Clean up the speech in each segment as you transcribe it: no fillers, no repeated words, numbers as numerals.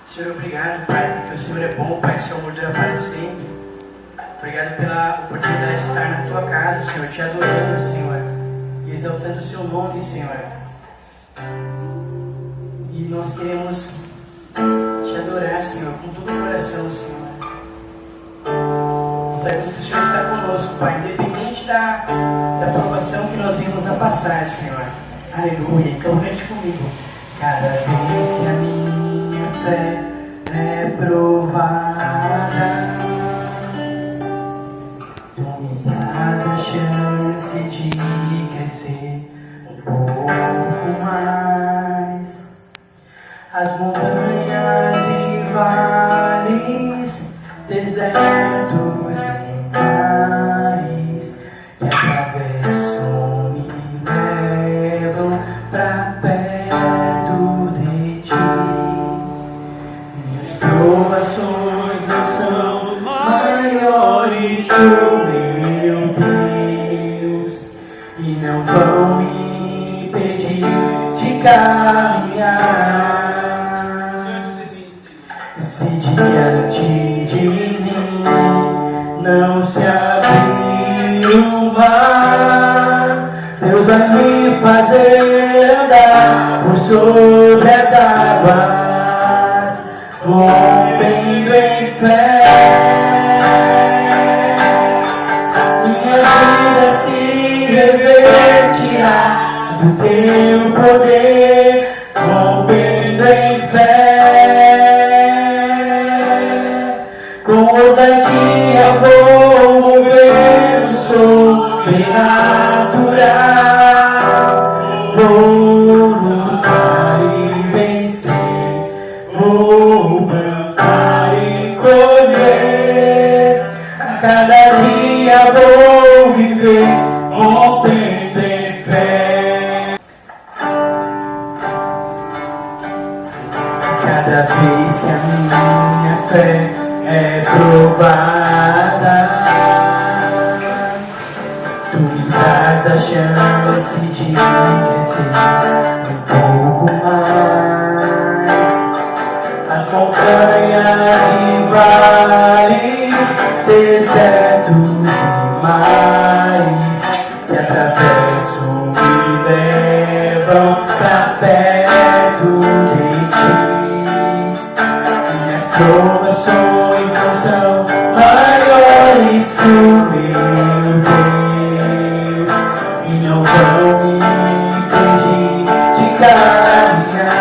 Senhor, obrigado, Pai, porque o Senhor é bom, Pai, seu amor dura para sempre. Obrigado pela oportunidade de estar na Tua casa, Senhor, te adorando, Senhor, e exaltando o Seu nome, Senhor. E nós queremos te adorar, Senhor, com todo o coração, Senhor. Sabemos que o Senhor está conosco, Pai, independente da provação que nós vimos a passar, Senhor. Aleluia. Então, cante comigo. Cada vez que a minha fé é provada, Tu me dás a chance de crescer um pouco mais. As montanhas e vales, desertos e mares que atravesso me levam pra perto de Ti. Minhas provações não são maiores que o meu Deus e não vão me impedir de caminhar. Se diante de mim não se abrir o mar, Deus vai me fazer andar por sobre as águas, rompendo em fé. Minha vida se revestirá do Teu poder, rompendo em fé. Com ousadia vou mover o sobrenatural. Vou lutar e vencer, vou plantar e colher. A cada dia vou viver, rompendo em fé. Cada vez que a minha fé é provada, Tu me dás a chance de crescer um pouco mais. As montanhas e vales, desertos e mares que atravesso me levam pra perto de Ti. Minhas provações não são maiores que o meu Deus e não vão me impedir de caminhar.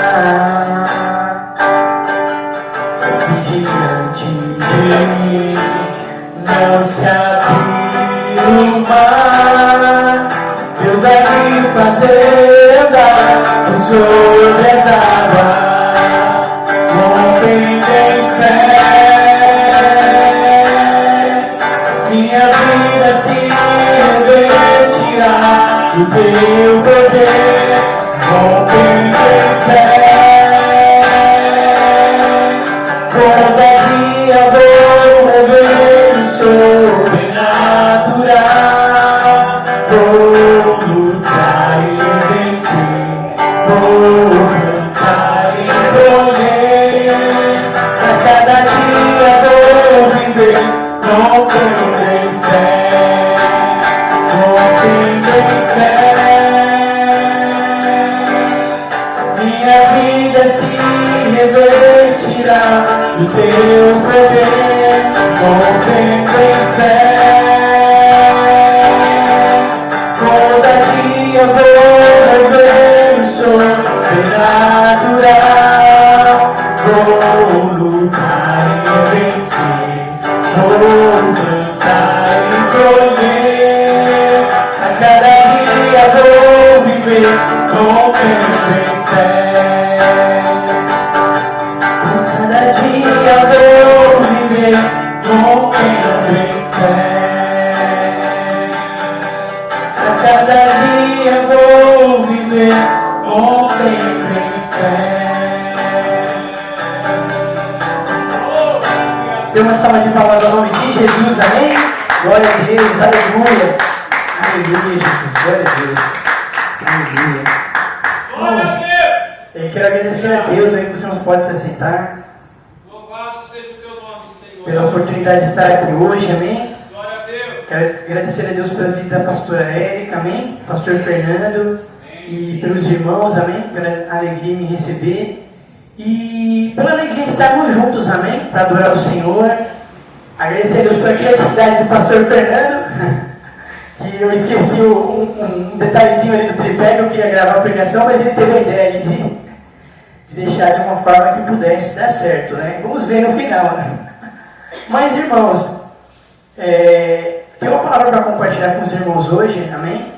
Se diante de mim não se abrir o mar, Deus vai me fazer andar por sobre as águas, rompendo em fé. Minha vida se revestirá do Teu poder, rompendo em fé. Com ousadia vou mover o sobrenatural. Vou lutar e vencer, vou cantar e colher. A cada dia vou viver, rompendo em fé, rompendo em fé. Minha vida se revestirá do Teu poder, rompendo em fé. Com ousadia vou mover o sobrenatural. Vou lutar e vencer, vou cantar e colher. A cada dia vou viver, rompendo em fé. A cada dia vou viver, rompendo em fé. A cada dia vou viver, rompendo em fé. Dê uma salva de palmas ao nome de Jesus, amém? Glória a Deus, aleluia. Aleluia, Jesus, glória a Deus. Aleluia. Vamos, eu quero agradecer a Deus aí que você nos pode se aceitar. pela oportunidade de estar aqui hoje, amém? Quero agradecer a Deus pela vida da pastora Érica, amém? Pastor Fernando e pelos irmãos, amém? Pela alegria em me receber e pela alegria de estarmos juntos, amém? Para adorar o Senhor. Agradecer a Deus pela criatividade do pastor Fernando, que eu esqueci um detalhezinho ali do tripé que eu queria gravar a pregação, mas ele teve a ideia de deixar de uma forma que pudesse dar certo, né? Vamos ver no final, né? Mas, irmãos, tenho uma palavra para compartilhar com os irmãos hoje, amém?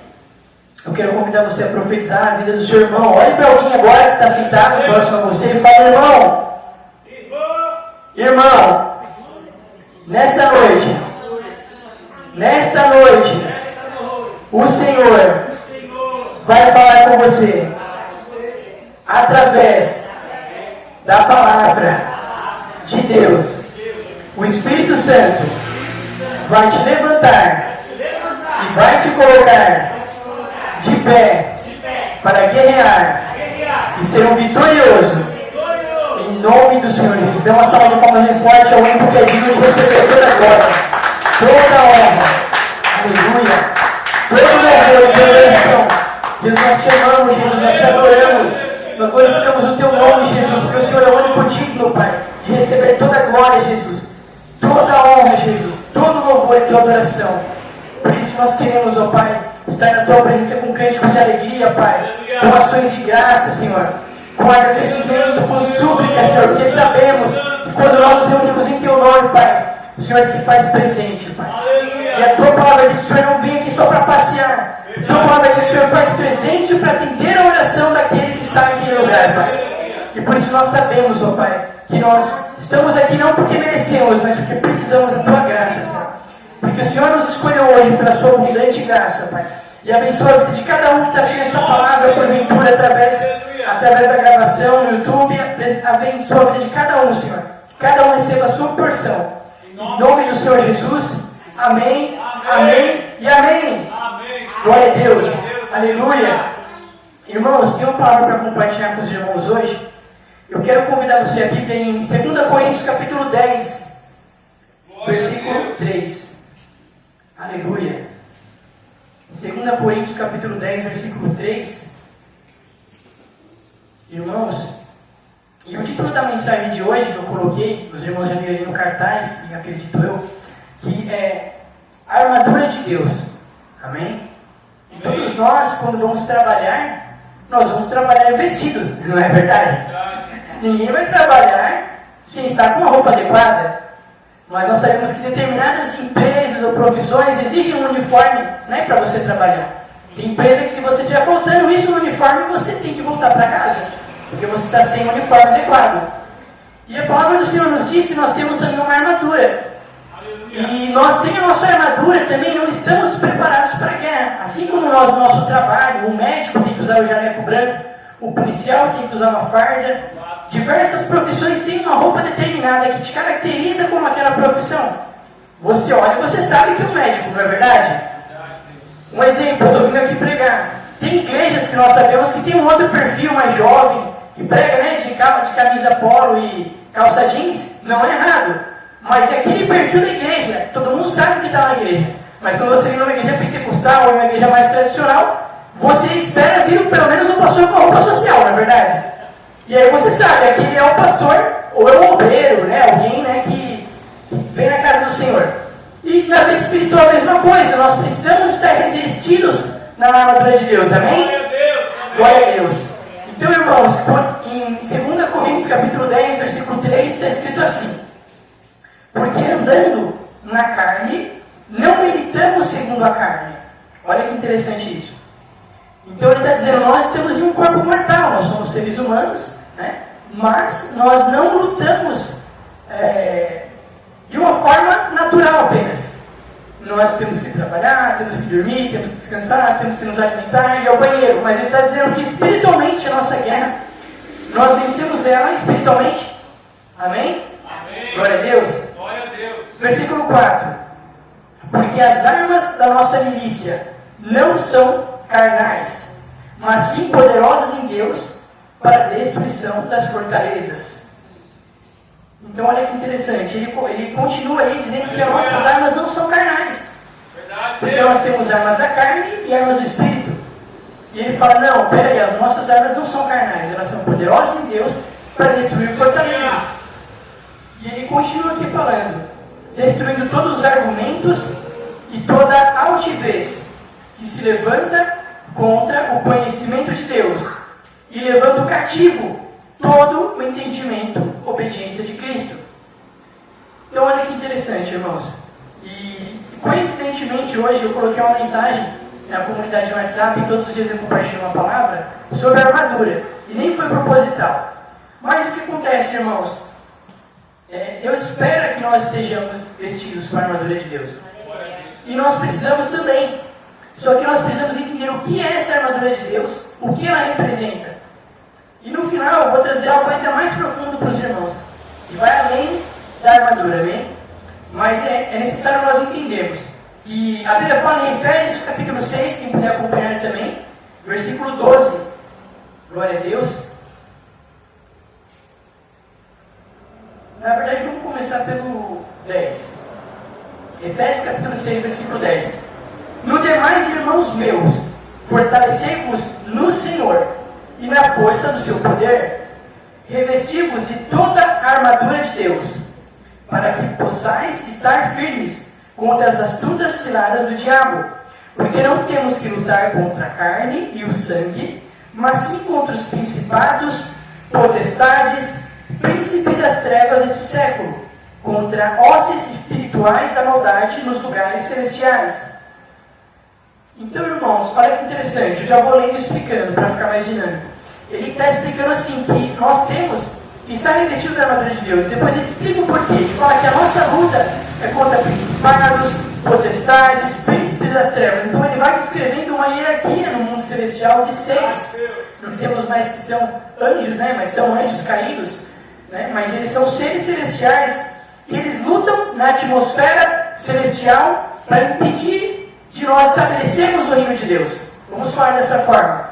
Eu quero convidar você a profetizar a vida do seu irmão. Olhe para alguém agora que está sentado próximo a você e fale: irmão, nesta noite, o Senhor vai falar com você através da palavra de Deus. O Espírito Santo vai te levantar e vai te colocar de pé para guerrear e ser um vitorioso em nome do Senhor Jesus. Dê uma salva de palmas bem forte ao único que é digno de receber toda a glória, toda a honra, aleluia, todo louvor e adoração. Jesus, nós te amamos, Jesus, nós te adoramos, nós glorificamos o teu nome, Jesus, porque o Senhor é o único digno, Pai, de receber toda a glória, Jesus, toda a honra, Jesus, todo louvor e tua adoração. Por isso nós queremos, ó Pai, estar na tua presença com cânticos de alegria, Pai, com ações de graça, Senhor, com agradecimento, com súplica, Senhor, porque sabemos que quando nós nos reunimos em teu nome, Pai, o Senhor se faz presente, Pai. E a tua palavra diz: o Senhor não vem aqui só para passear. A tua palavra diz: o Senhor faz presente para atender a oração daquele que está naquele lugar, Pai. E por isso nós sabemos, ó Pai, que nós estamos aqui não porque merecemos, mas porque precisamos da tua graça, Senhor. Porque o Senhor nos escolheu hoje pela sua abundante graça, Pai. E abençoa a vida de cada um que está assistindo essa palavra porventura através da gravação no YouTube. Abençoa a vida de cada um, Senhor. Cada um receba a sua porção. Em nome do Senhor Jesus. Amém, amém e amém. Glória a Deus. Aleluia. Irmãos, tenho uma palavra para compartilhar com os irmãos hoje. Eu quero convidar você a Bíblia em 2 Coríntios capítulo 10, versículo 3. Aleluia. 2 Coríntios capítulo 10, versículo 3. Irmãos, e o título da mensagem de hoje que eu coloquei, os irmãos já viram ali no cartaz, e acredito eu, que é a armadura de Deus. Amém? E todos nós, quando vamos trabalhar, nós vamos trabalhar vestidos, não é verdade? Ninguém vai trabalhar sem estar com uma roupa adequada. Mas nós sabemos que determinadas empresas ou profissões exigem um uniforme, né, para você trabalhar. Tem empresa que, se você estiver faltando isso no uniforme, você tem que voltar para casa, porque você está sem o uniforme adequado. E a palavra do Senhor nos diz que nós temos também uma armadura. E nós, sem a nossa armadura, também não estamos preparados para a guerra. Assim como nós, no nosso trabalho, o médico tem que usar o jaleco branco, o policial tem que usar uma farda. Diversas profissões têm uma roupa determinada que te caracteriza como aquela profissão. Você olha e você sabe que é um médico, não é verdade? Um exemplo, eu estou vindo aqui pregar. Tem igrejas que nós sabemos que tem um outro perfil mais jovem, que prega, né, de camisa polo e calça jeans. Não é errado. Mas é aquele perfil da igreja. Todo mundo sabe que está na igreja. Mas quando você vem numa igreja pentecostal ou em uma igreja mais tradicional, você espera vir pelo menos um pastor com a roupa social, não é verdade? E aí você sabe, aquele é o pastor ou é o obreiro, né? Alguém, né, que vem na casa do Senhor. E na vida espiritual a mesma coisa. Nós precisamos estar revestidos na armadura de Deus. Amém? Glória a Deus. Glória a Deus. Então, irmãos, em 2 Coríntios capítulo 10, versículo 3, está escrito assim: porque andando na carne, não militamos segundo a carne. Olha que interessante isso. Então ele está dizendo: nós estamos em um corpo mortal, nós somos seres humanos, né? Mas nós não lutamos de uma forma natural apenas. Nós temos que trabalhar, temos que dormir, temos que descansar, temos que nos alimentar e ir ao banheiro. Mas ele está dizendo que espiritualmente a nossa guerra, nós vencemos ela espiritualmente. Amém? Amém. Glória a Deus. Glória a Deus. Versículo 4. Porque as armas da nossa milícia não são carnais, mas sim poderosas em Deus para a destruição das fortalezas. Então olha que interessante, ele continua aí dizendo que as nossas armas não são carnais. Porque nós temos armas da carne e armas do Espírito. E ele fala, não, peraí, as nossas armas não são carnais, elas são poderosas em Deus para destruir fortalezas. E ele continua aqui falando, destruindo todos os argumentos e toda altivez que se levanta contra o conhecimento de Deus e levando cativo todo o entendimento, obediência de Cristo. Então olha que interessante, irmãos. E coincidentemente hoje eu coloquei uma mensagem na comunidade do WhatsApp, e todos os dias eu compartilho uma palavra sobre a armadura. E nem foi proposital. Mas o que acontece, irmãos? Deus espera que nós estejamos vestidos com a armadura de Deus. E nós precisamos também. Só que nós precisamos entender o que é essa armadura de Deus, o que ela representa. E no final eu vou trazer algo ainda mais profundo para os irmãos, que vai além da armadura, amém? Mas é necessário nós entendermos que a Bíblia fala em Efésios capítulo 6, quem puder acompanhar também, versículo 12. Glória a Deus. Na verdade, vamos começar pelo 10. Efésios capítulo 6, versículo 10. No demais, irmãos meus, fortalecei-vos no Senhor e na força do seu poder, revesti-vos de toda a armadura de Deus, para que possais estar firmes contra as astutas ciladas do diabo, porque não temos que lutar contra a carne e o sangue, mas sim contra os principados, potestades, príncipes das trevas deste século, contra hostes espirituais da maldade nos lugares celestiais. Então, irmãos, olha que interessante, eu já vou lendo e explicando para ficar mais dinâmico. Ele está explicando assim que nós temos que estar revestido da armadura de Deus. Depois ele explica o porquê. Ele fala que a nossa luta é contra principados, potestades, príncipes das trevas. Então ele vai descrevendo uma hierarquia no mundo celestial de seres. Não dizemos mais que são anjos, né? Mas são anjos caídos, né? Mas eles são seres celestiais que eles lutam na atmosfera celestial para impedir de nós estabelecermos o reino de Deus. Vamos falar dessa forma.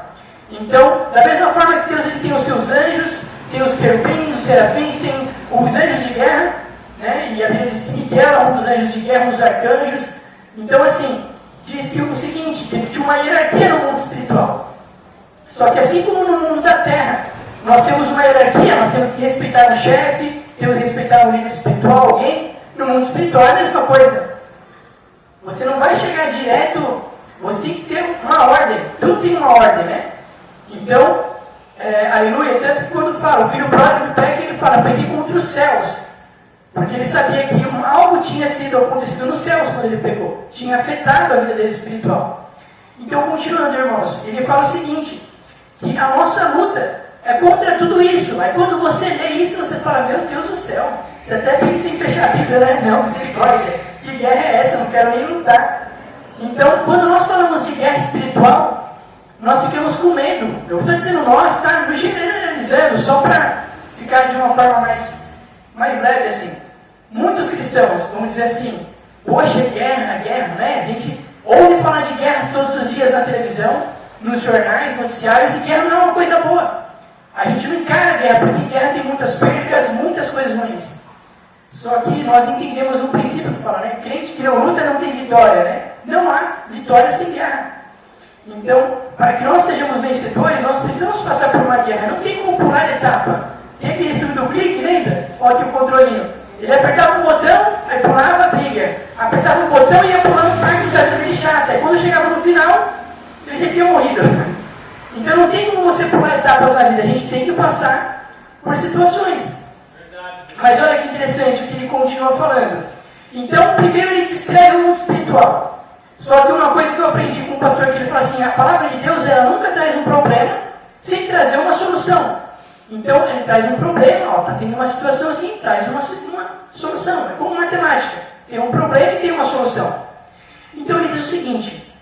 Então, da mesma forma que Deus ele tem os seus anjos, tem os querubins, os serafins, tem os anjos de guerra, né? E a Bíblia diz que Miguel é um dos anjos de guerra, um dos arcanjos. Então, assim, diz que o seguinte, que existe uma hierarquia no mundo espiritual. Só que assim como no mundo da terra, nós temos uma hierarquia, nós temos que respeitar o chefe, temos que respeitar o líder espiritual, alguém. No mundo espiritual é a mesma coisa. Você não vai chegar direto, você tem que ter uma ordem. Tudo tem uma ordem, né? Então, aleluia, tanto que quando fala, o filho pródigo peca, ele fala, pequei contra os céus. Porque ele sabia que algo tinha sido acontecido nos céus quando ele pecou. Tinha afetado a vida dele espiritual. Então, continuando, irmãos, ele fala o seguinte, que a nossa luta é contra tudo isso. Aí quando você lê isso, você fala, meu Deus do céu. Você até pensa em fechar a Bíblia, né? Não, misericórdia. Que guerra é essa? Não quero nem lutar. Então, quando nós falamos de guerra espiritual, nós ficamos com medo. Eu estou dizendo nós, tá? Não generalizando, só para ficar de uma forma mais leve, assim. Muitos cristãos, vamos dizer assim, hoje é guerra, né? A gente ouve falar de guerras todos os dias na televisão, nos jornais, noticiários, e guerra não é uma coisa boa. A gente não encara a guerra, porque guerra tem muitas perdas, muitas coisas ruins. Só que nós entendemos um princípio que fala, né? Crente que não luta não tem vitória, né? Não há vitória sem guerra. Então, para que nós sejamos vencedores, nós precisamos passar por uma guerra. Não tem como pular etapa. Tem aquele filme do clique, lembra? Olha aqui o controlinho. Ele apertava um botão, aí pulava a briga. Apertava um botão e ia pulando partes da vida dele chata. E quando chegava no final, ele já tinha morrido. Então não tem como você pular etapas na vida. A gente tem que passar por situações. Mas olha que interessante o que ele continua falando. Então, primeiro ele descreve o mundo espiritual. Só que uma coisa que eu aprendi com o pastor, que ele fala assim, a palavra de Deus, ela nunca traz um problema sem trazer uma solução. Então, ele traz um problema, ó, está tendo uma situação assim, traz uma solução. É como matemática. Tem um problema e tem uma solução. Então, ele diz o seguinte,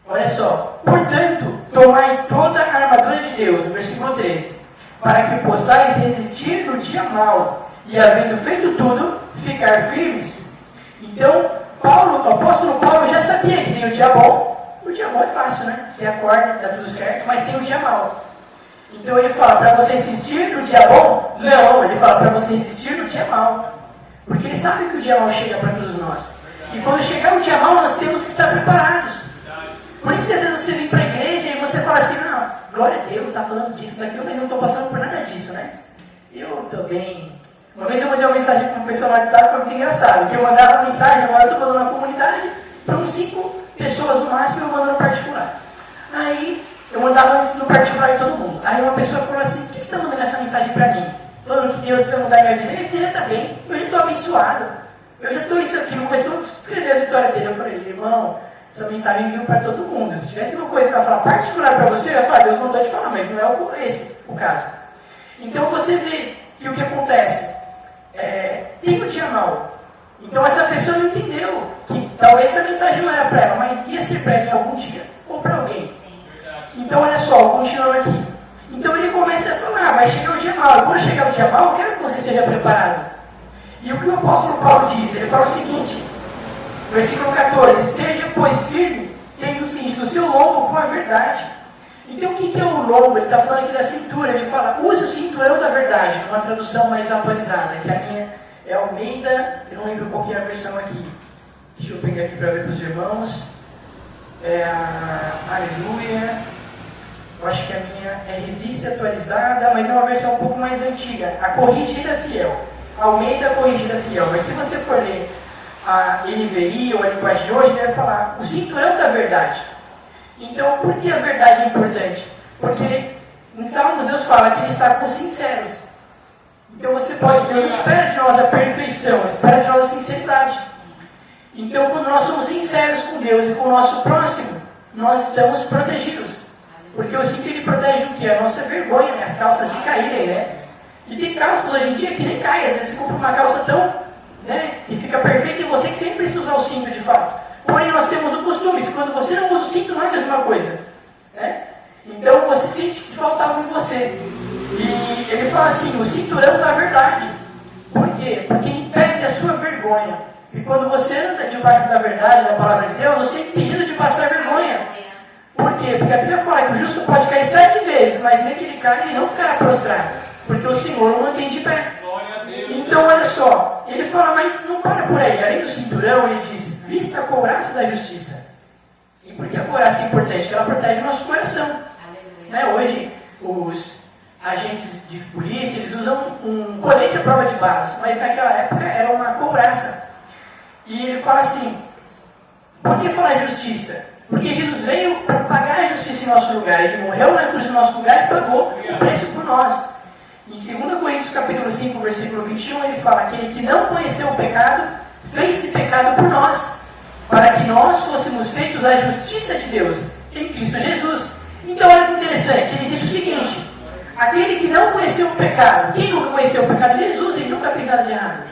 olha só, portanto, tomai toda a armadura de Deus, no versículo 13, para que possais resistir no dia mau, e havendo feito tudo, ficar firmes. Então, o apóstolo Paulo já sabia que tem o dia bom. O dia bom é fácil, né? Você acorda, dá tudo certo, mas tem o dia mau. Então ele fala para você insistir no dia bom? Não, ele fala para você insistir no dia mal. Porque ele sabe que o dia mal chega para todos nós. E quando chegar o dia mal, nós temos que estar preparados. Por isso, às vezes você vem para a igreja e você fala assim, não, glória a Deus, está falando disso, daquilo, mas eu não estou passando por nada disso, né? Eu estou bem. Uma vez eu mandei uma mensagem para uma pessoa no WhatsApp, foi muito engraçado, que eu mandava uma mensagem, agora eu estou mandando na comunidade, para uns 5 pessoas no máximo, eu mando no particular. Aí, eu mandava antes no particular de todo mundo. Aí uma pessoa falou assim, por que você está mandando essa mensagem para mim? Falando que Deus vai mudar minha vida. Minha vida já está bem, eu já estou abençoado. Eu já estou isso aqui, começou a escrever a história dele. Eu falei, irmão, essa mensagem veio para todo mundo. Se tivesse uma coisa para falar particular para você, eu ia falar, Deus mandou te falar, mas não é esse o caso. Então você vê que o que acontece tem um dia mal. Então essa pessoa não entendeu que talvez essa mensagem não era para ela, mas ia ser para ela em algum dia, ou para alguém. Então olha só, continuando aqui. Então ele começa a falar, vai chegar o dia mal. E quando chegar o dia mal, eu quero que você esteja preparado. E o que o apóstolo Paulo diz? Ele fala o seguinte, versículo 14, esteja, pois, firme, tendo cingido o seu lombo com a verdade. Então o que é o lombo? Ele está falando aqui da cintura. Ele fala, use o cinturão da verdade, uma tradução mais atualizada, que a minha é Almeida, eu não lembro um pouquinho a versão aqui. Deixa eu pegar aqui para ver para os irmãos. Aleluia. Eu acho que a minha é revista atualizada, mas é uma versão um pouco mais antiga. A Corrigida Fiel. Almeida Corrigida Fiel. Mas se você for ler a NVI ou a linguagem de hoje, ele vai falar o cinturão da verdade. Então, por que a verdade é importante? Porque em Salmos Deus fala que Ele está com os sinceros. Então você pode, Deus não espera de nós a perfeição, Ele espera de nós a sinceridade. Então, quando nós somos sinceros com Deus e com o nosso próximo, nós estamos protegidos. Porque o cinto ele protege o quê? A nossa vergonha, né? As calças de caírem, né? E tem calças hoje em dia que nem caem. Às vezes você compra uma calça tão, né, que fica perfeita em você que sempre precisa usar o cinto de fato. Porém, nós temos o costume, quando você não usa o cinto, não é a mesma coisa. Né? Então, você sente que falta algo em você. E ele fala assim, o cinturão da verdade. Por quê? Porque impede a sua vergonha. E quando você anda debaixo da verdade, da palavra de Deus, você é impedido de passar vergonha. Por quê? Porque a Bíblia fala que o justo pode cair 7 vezes, mas nem que ele caia, ele não ficará prostrado. Porque o Senhor o mantém de pé. Então, olha só, ele fala, mas não para por aí. Além do cinturão, ele diz, vista a couraça da justiça. E por que a couraça é importante? Porque ela protege o nosso coração. Né? Hoje, os agentes de polícia, eles usam um colete à prova de balas, mas naquela época era uma couraça. E ele fala assim, por que falar justiça? Porque Jesus veio para pagar a justiça em nosso lugar. Ele morreu na cruz em nosso lugar e pagou o preço por nós. Em 2 Coríntios capítulo 5, versículo 21, ele fala, aquele que não conheceu o pecado, fez-se pecado por nós, para que nós fôssemos feitos a justiça de Deus, em Cristo Jesus. Então, olha que interessante, ele diz o seguinte, aquele que não conheceu o pecado, quem nunca conheceu o pecado? Jesus, ele nunca fez nada de errado.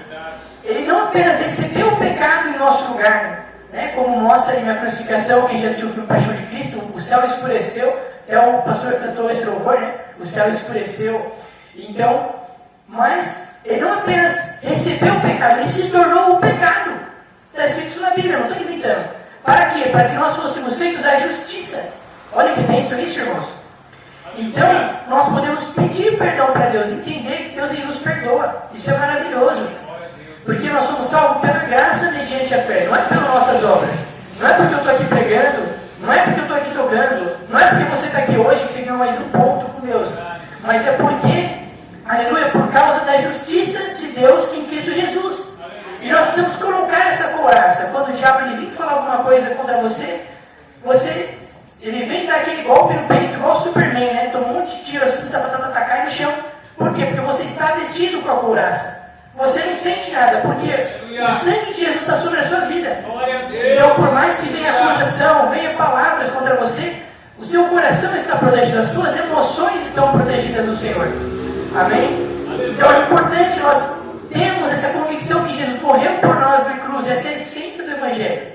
Ele não apenas recebeu o pecado em nosso lugar, né, como mostra ali na crucificação, quem já assistiu o filme Paixão de Cristo, o céu escureceu, até o pastor cantou esse louvor, né, o céu escureceu. Então, mas ele não apenas recebeu o pecado, ele se tornou o pecado. Está escrito isso na Bíblia, não estou inventando. Para quê? Para que nós fôssemos feitos à justiça. Olha que bênção isso, irmãos. Então, nós podemos pedir perdão para Deus, entender que Deus ele nos perdoa. Isso é maravilhoso. Porque nós somos salvos pela graça mediante a fé, não é pelas nossas obras. Não é porque eu estou aqui pregando, não é porque eu estou aqui tocando, não é porque você está aqui hoje que você ganhou mais um ponto com Deus. Mas é porque, aleluia, por causa da justiça de Deus em Cristo Jesus. E nós precisamos colocar essa couraça. Quando o diabo ele vem falar alguma coisa contra você, ele vem dar aquele golpe no peito, igual o Superman, né? Toma um monte de tiro assim, cai no chão. Por quê? Porque você está vestido com a couraça. Você não sente nada, porque o sangue de Jesus está sobre a sua vida. Então, por mais que venha acusação, venha palavras contra você, o seu coração está protegido, as suas emoções estão protegidas no Senhor. Amém? Então é importante nós termos essa convicção que Jesus morreu por nós na cruz, essa é a essência do Evangelho.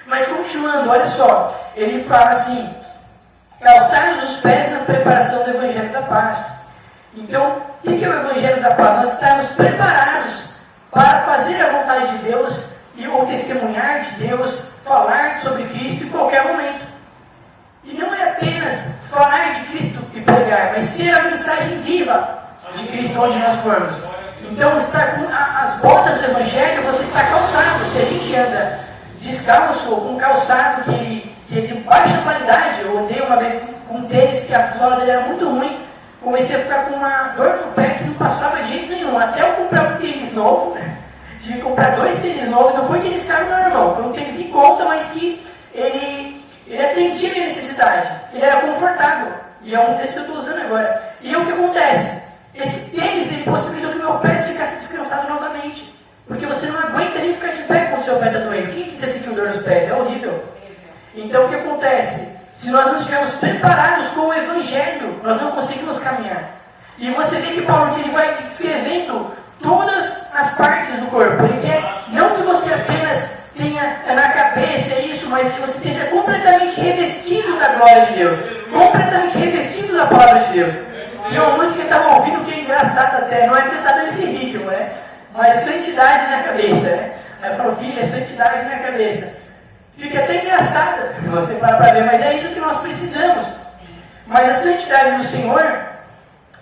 Mas continuando, olha só, ele fala assim, calçados os pés na preparação do Evangelho da paz. Então, o que é o Evangelho da paz? Nós estarmos preparados para fazer a vontade de Deus ou testemunhar de Deus, falar sobre Cristo em qualquer momento. E não é apenas falar de Cristo e pregar, mas ser a mensagem viva de Cristo onde nós formos. Então, estar com as botas do Evangelho, você está calçado. Se a gente anda descalço ou com um calçado que é de baixa qualidade, eu andei uma vez com um tênis que a sola dele era muito ruim, comecei a ficar com uma dor no pé que não passava de jeito nenhum. Até eu comprar um tênis novo, tive que comprar 2 tênis novos, não foi tênis caro normal, foi um tênis em conta, mas que ele atendia a minha necessidade, ele era confortável, e é um desses que eu estou usando agora. E o que acontece? Esse tênis, ele possibilitou que o meu pé ficasse descansado novamente, porque você não aguenta nem ficar de pé com o seu pé está doendo. Quem quiser sentir dor nos pés? É horrível. Então o que acontece? Se nós não estivermos preparados com o Evangelho, nós não conseguimos caminhar. E você vê que Paulo ele vai descrevendo todas as partes do corpo. Ele quer não que você apenas tenha na cabeça isso, mas que você esteja completamente revestido da glória de Deus, completamente revestido da palavra de Deus. Tem uma música que eu estava ouvindo que é engraçada até, não é cantada nesse ritmo, né? Mas é santidade na cabeça, né? Aí eu falo, filha, é santidade na cabeça. Fica até engraçada, você para ver, mas é isso que nós precisamos. Mas a santidade do Senhor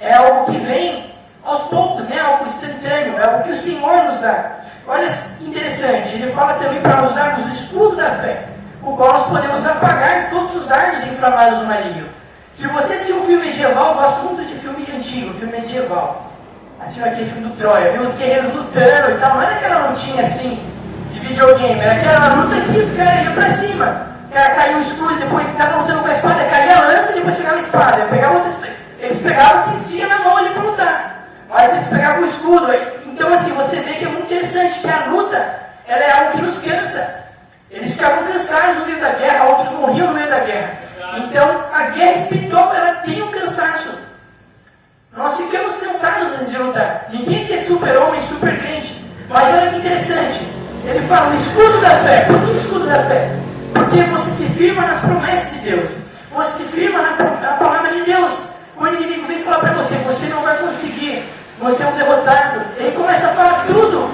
é algo que vem aos poucos, né? Algo instantâneo, é algo que o Senhor nos dá. Olha que interessante, ele fala também para usarmos o escudo da fé, com o qual nós podemos apagar todos os dardos inflamados do maligno. Se você assistiu um filme medieval, eu gosto muito de filme antigo, filme medieval. Assistiu aquele filme do Troia, viu os guerreiros lutando e tal, não era aquela lutinha assim, de videogame, era aquela luta que o cara ia pra cima. O cara caiu o escudo, depois estava lutando com a espada, caía a lança e depois pegava a espada. Eles pegavam o que eles tinham na mão ali para lutar, mas eles pegavam o escudo. Então assim, você vê que é muito interessante que a luta, ela é algo que nos cansa. Eles ficavam cansados no meio da guerra, outros morriam no meio da guerra. Então a guerra espiritual, ela tem um cansaço. Nós ficamos cansados antes de lutar. Ninguém aqui é super homem, super crente. Mas olha que interessante. Ele fala o escudo da fé. Por que o escudo da fé? Porque você se firma nas promessas de Deus. Você se firma na palavra de Deus. Quando o inimigo vem falar para você, você não vai conseguir, você é um derrotado. Ele começa a falar tudo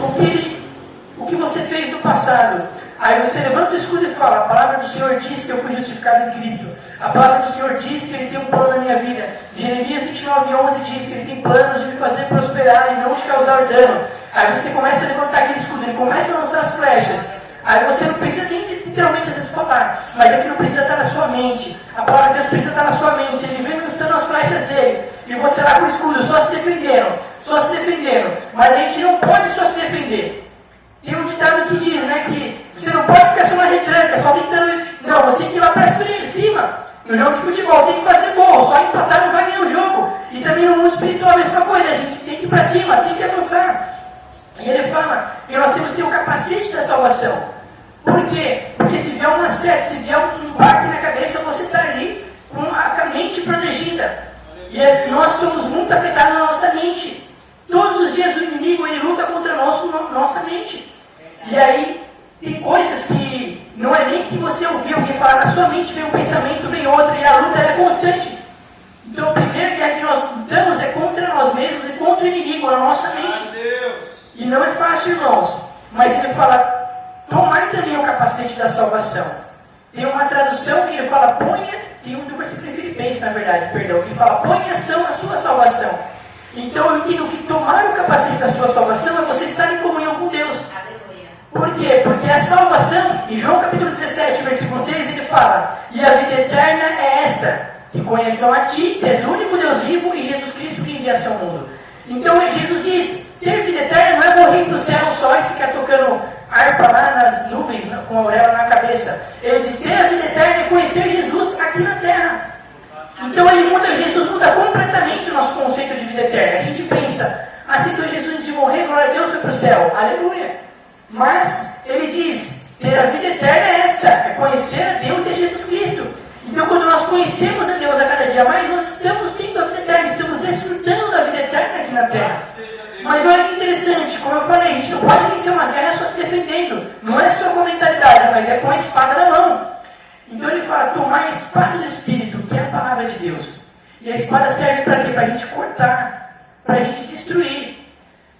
o que você fez no passado. Aí você levanta o escudo e fala, a palavra do Senhor diz que eu fui justificado em Cristo. A palavra do Senhor diz que Ele tem um plano na minha vida. Jeremias 29:11 diz que Ele tem planos de me fazer prosperar e não de causar dano. Aí você começa a levantar aquele escudo, ele começa a lançar as flechas. Aí você não precisa nem literalmente às vezes falar, mas aquilo precisa estar na sua mente. A palavra de Deus precisa estar na sua mente. Ele vem lançando as flechas dele. E você lá com o escudo, só se defendendo. Mas a gente não pode só se defender. Tem um ditado que diz, né, que você não pode ficar só na retranca, só tentando... Não, você tem que ir lá para cima. No jogo de futebol tem que fazer gol, só empatar não vai ganhar o jogo. E também no mundo espiritual a mesma coisa, a gente tem que ir para cima, tem que avançar. E ele fala que nós temos que ter o capacete da salvação. Por quê? Porque se vier uma seta, se vier um baque na cabeça, você está ali com a mente protegida. E nós somos muito afetados na nossa mente. Todos os dias o inimigo ele luta contra nós com nossa mente. E aí tem coisas que não é nem que você ouviu alguém falar, na sua mente vem um pensamento, vem outro, e a luta é constante. Então a primeira guerra que nós lutamos é contra nós mesmos e contra o inimigo, na nossa mente. E não é fácil, irmãos. Mas ele fala, tomai também o capacete da salvação. Tem uma tradução que ele fala, tem um do versículo em Filipenses, na verdade, perdão, que fala, põe em ação a sua salvação. Então eu entendo que tomar o capacete da sua salvação é você estar em comunhão com Deus. Por quê? Porque a salvação, em João capítulo 17, versículo 3, ele fala, e a vida eterna é esta, que conheçam a ti, que és o único Deus vivo, e Jesus Cristo que enviaste ao mundo. Então Jesus diz, ter vida eterna não é morrer para o céu só e ficar tocando harpa lá nas nuvens, com a auréola na cabeça. Ele diz, ter a vida eterna é conhecer Jesus aqui na terra. Então Jesus muda completamente o nosso conceito de vida eterna. A gente pensa, aceitou Jesus antes de morrer, glória a Deus, foi para o céu. Aleluia. Mas ele diz, ter a vida eterna é esta, é conhecer a Deus e a Jesus Cristo. Então quando nós conhecemos a Deus a cada dia mais, nós estamos tendo a vida eterna, estamos desfrutando da vida eterna aqui na terra. Mas olha que interessante, como eu falei, a gente não pode vencer uma guerra só se defendendo. Não é só com a mentalidade, mas é com a espada na mão. Então ele fala, tomar a espada do Espírito, que é a palavra de Deus. E a espada serve para quê? Para a gente cortar, para a gente destruir.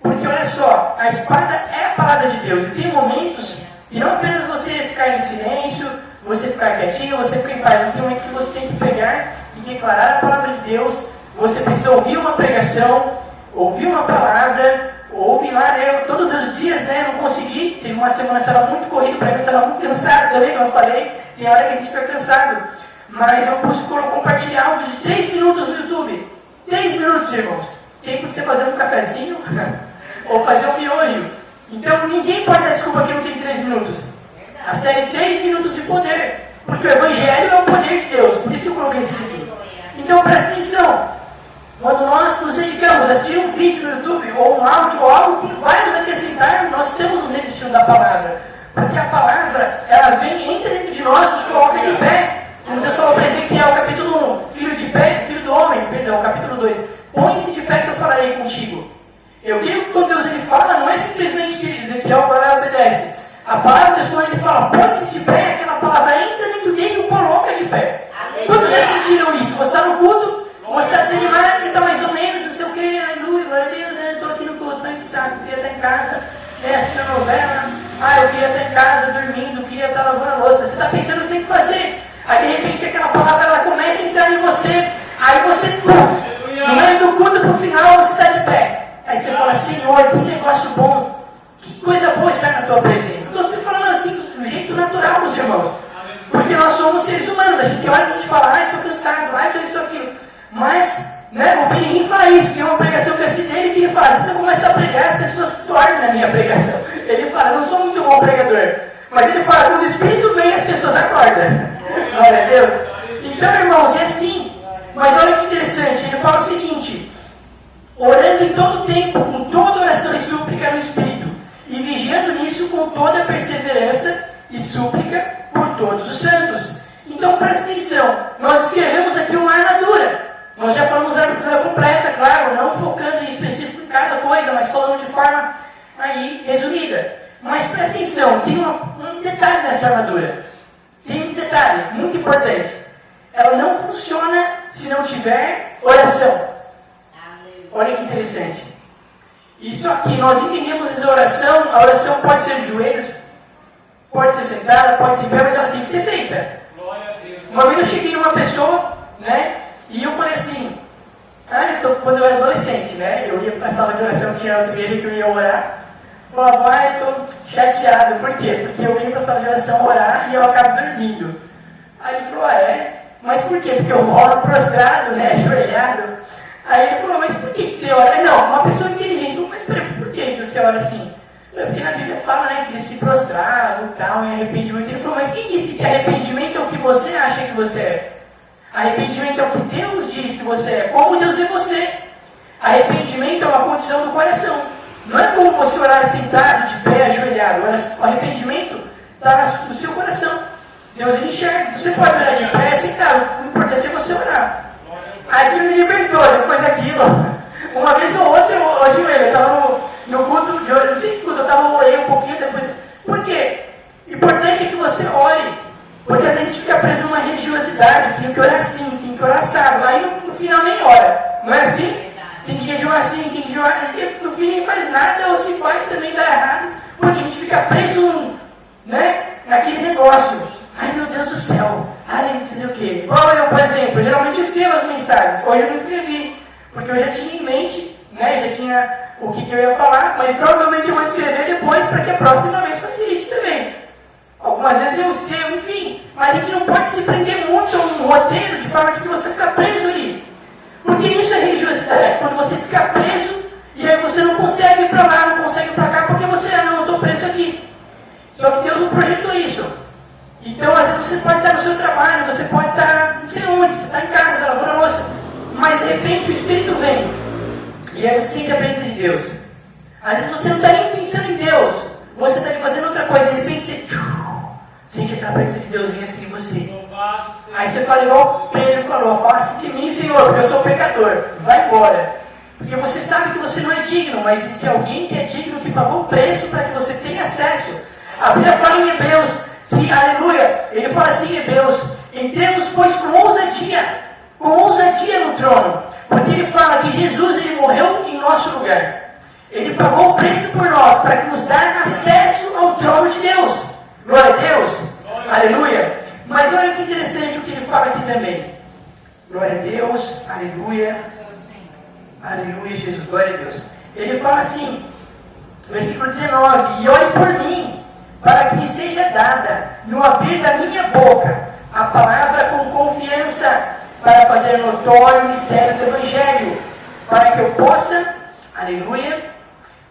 Porque olha só, a espada é a palavra de Deus. E tem momentos que não apenas você ficar em silêncio, você ficar quietinho, você ficar em paz. Mas tem um momento que você tem que pegar e declarar a palavra de Deus. Você precisa ouvir uma pregação, ouvir uma palavra, ouvir lá, né? Todos os dias, né? Eu não consegui. Teve uma semana que estava muito corrido para mim, eu estava muito cansado também, como eu falei. Tem hora que a gente fica cansado. Mas eu posso compartilhar áudio de 3 minutos no YouTube. 3 minutos, irmãos. Tempo de você fazer um cafezinho ou fazer um miojo. Então ninguém pode dar desculpa que não tem 3 minutos. A série 3 minutos de poder. Porque o Evangelho é o poder de Deus. Por isso eu coloquei isso aqui. Então presta atenção. Quando nós nos dedicamos a assistir um vídeo no YouTube, ou um áudio, ou algo que vai nos acrescentar, nós estamos nos resistindo da palavra. Porque a palavra, ela vem, entra dentro de nós, nos coloca de pé. Como Deus falou para Ezequiel, capítulo 1, filho de pé, filho do homem, perdão, capítulo 2. Põe-se de pé que eu falarei contigo. Eu creio que quando Deus ele fala, não é simplesmente que Ezequiel vai lá e obedece. A palavra de Deus, quando ele fala, põe-se de pé, aquela palavra entra dentro dele e o coloca de pé. Quantos já sentiram isso? Você está no culto, você está desanimado, você está mais ou menos, não sei o que, aleluia, glória a Deus, eu estou aqui no culto, vai que saco, eu queria estar em casa, né, assistindo a novela, eu queria estar em casa dormindo, eu queria estar lavando a louça. Você está pensando o que você tem que fazer. Aí de repente aquela palavra ela começa a entrar em você, aí você, no meio do culto pro final você está de pé. Aí você fala, Senhor, que negócio bom, que coisa boa estar na tua presença. Estou você falando assim do jeito natural, meus irmãos. Porque nós somos seres humanos, a gente olha e a gente fala, estou cansado, estou isso, aquilo. Mas, né, o Benin fala isso, tem uma pregação que é assim dele que ele fala, se eu começar a pregar, as pessoas se tornam na minha pregação. Ele fala, eu não sou muito bom pregador. Mas ele fala, quando o Espírito vem, as pessoas acordam. Glória a Deus. Então, irmãos, é assim. Mas olha que interessante, ele fala o seguinte, orando em todo tempo, com toda oração e súplica no Espírito, e vigiando nisso com toda perseverança e súplica por todos os santos. Então, presta atenção, nós escrevemos aqui uma armadura. Nós já falamos da armadura completa, claro, não focando em específico em cada coisa, mas falando de forma aí resumida. Mas presta atenção, tem um detalhe nessa armadura. Tem um detalhe muito importante. Ela não funciona se não tiver oração. Olha que interessante. Isso aqui, nós entendemos a oração pode ser de joelhos, pode ser sentada, pode ser em pé, mas ela tem que ser feita. Uma vez eu cheguei numa pessoa, né, e eu falei assim, quando eu era adolescente, né, eu ia para a sala de oração, tinha outra igreja que eu ia orar, falava, eu estou chateado, por quê? Porque eu venho para a sala de oração orar e eu acabo dormindo. Aí ele falou, mas por quê? Porque eu oro prostrado, né, ajoelhado. Aí ele falou, mas por que você ora? Não, uma pessoa inteligente, mas por que você ora assim? Porque na Bíblia fala, né, que eles se prostravam e tal, em arrependimento. Ele falou, mas quem disse que arrependimento é o que você acha que você é? Arrependimento é o que Deus diz que você é, como Deus vê você. Arrependimento é uma condição do coração. Não é como você orar sentado, de pé, ajoelhado. O arrependimento está no seu coração. Deus ele enxerga. Você pode orar de pé, sentado. O importante é você orar. Aí aquilo me libertou, depois daquilo. Uma vez ou outra eu ajoelho. Eu estava no culto de oração, não sei que culto, eu orei um pouquinho depois. Por quê? O importante é que você ore. Porque a gente fica preso numa religiosidade, tem que orar assim, tem que orar assado. Aí no final nem ora. Não é assim? Tem que jejuar assim, tem que jejuar assim. E no fim nem faz nada, ou se faz também dá errado. Porque a gente fica preso naquele negócio. Ai meu Deus do céu. Ai não sei o quê. Igual eu, por exemplo, geralmente eu escrevo as mensagens. Hoje eu não escrevi. Porque eu já tinha em mente, né? Já tinha o que eu ia falar. Mas provavelmente eu vou escrever depois para que a próxima vez facilite também. Algumas vezes eu escrevo, enfim. Mas a gente não pode se prender muito a um roteiro de forma que você fica preso ali. Porque isso é religiosidade. Quando você fica preso e aí você não consegue ir para lá, não consegue ir para cá, porque você, não, eu estou preso aqui. Só que Deus não projetou isso. Então, às vezes você pode estar no seu trabalho, você pode estar não sei onde, você está em casa, lavando a louça, mas de repente o Espírito vem. E aí você sente a presença de Deus. Às vezes você não está nem pensando em Deus, você está fazendo outra coisa, de repente você sente aquela presença de Deus vir assim em você. Aí você fala igual Pedro falou, afaste de mim, Senhor, porque eu sou pecador. Vai embora. Porque você sabe que você não é digno, mas existe alguém que é digno, que pagou o preço para que você tenha acesso. A Bíblia fala em Hebreus, que, aleluia, ele fala assim em Hebreus, entremos pois com ousadia no trono. Porque ele fala que Jesus, ele morreu em nosso lugar. Ele pagou o preço por nós, para que nos dar acesso ao trono de Deus. Glória a Deus. Aleluia. Mas olha que interessante o que ele fala aqui também. Glória a Deus, aleluia. Aleluia, Jesus, glória a Deus. Ele fala assim, versículo 19: e ore por mim, para que me seja dada, no abrir da minha boca, a palavra com confiança, para fazer notório o mistério do Evangelho, para que eu possa, aleluia,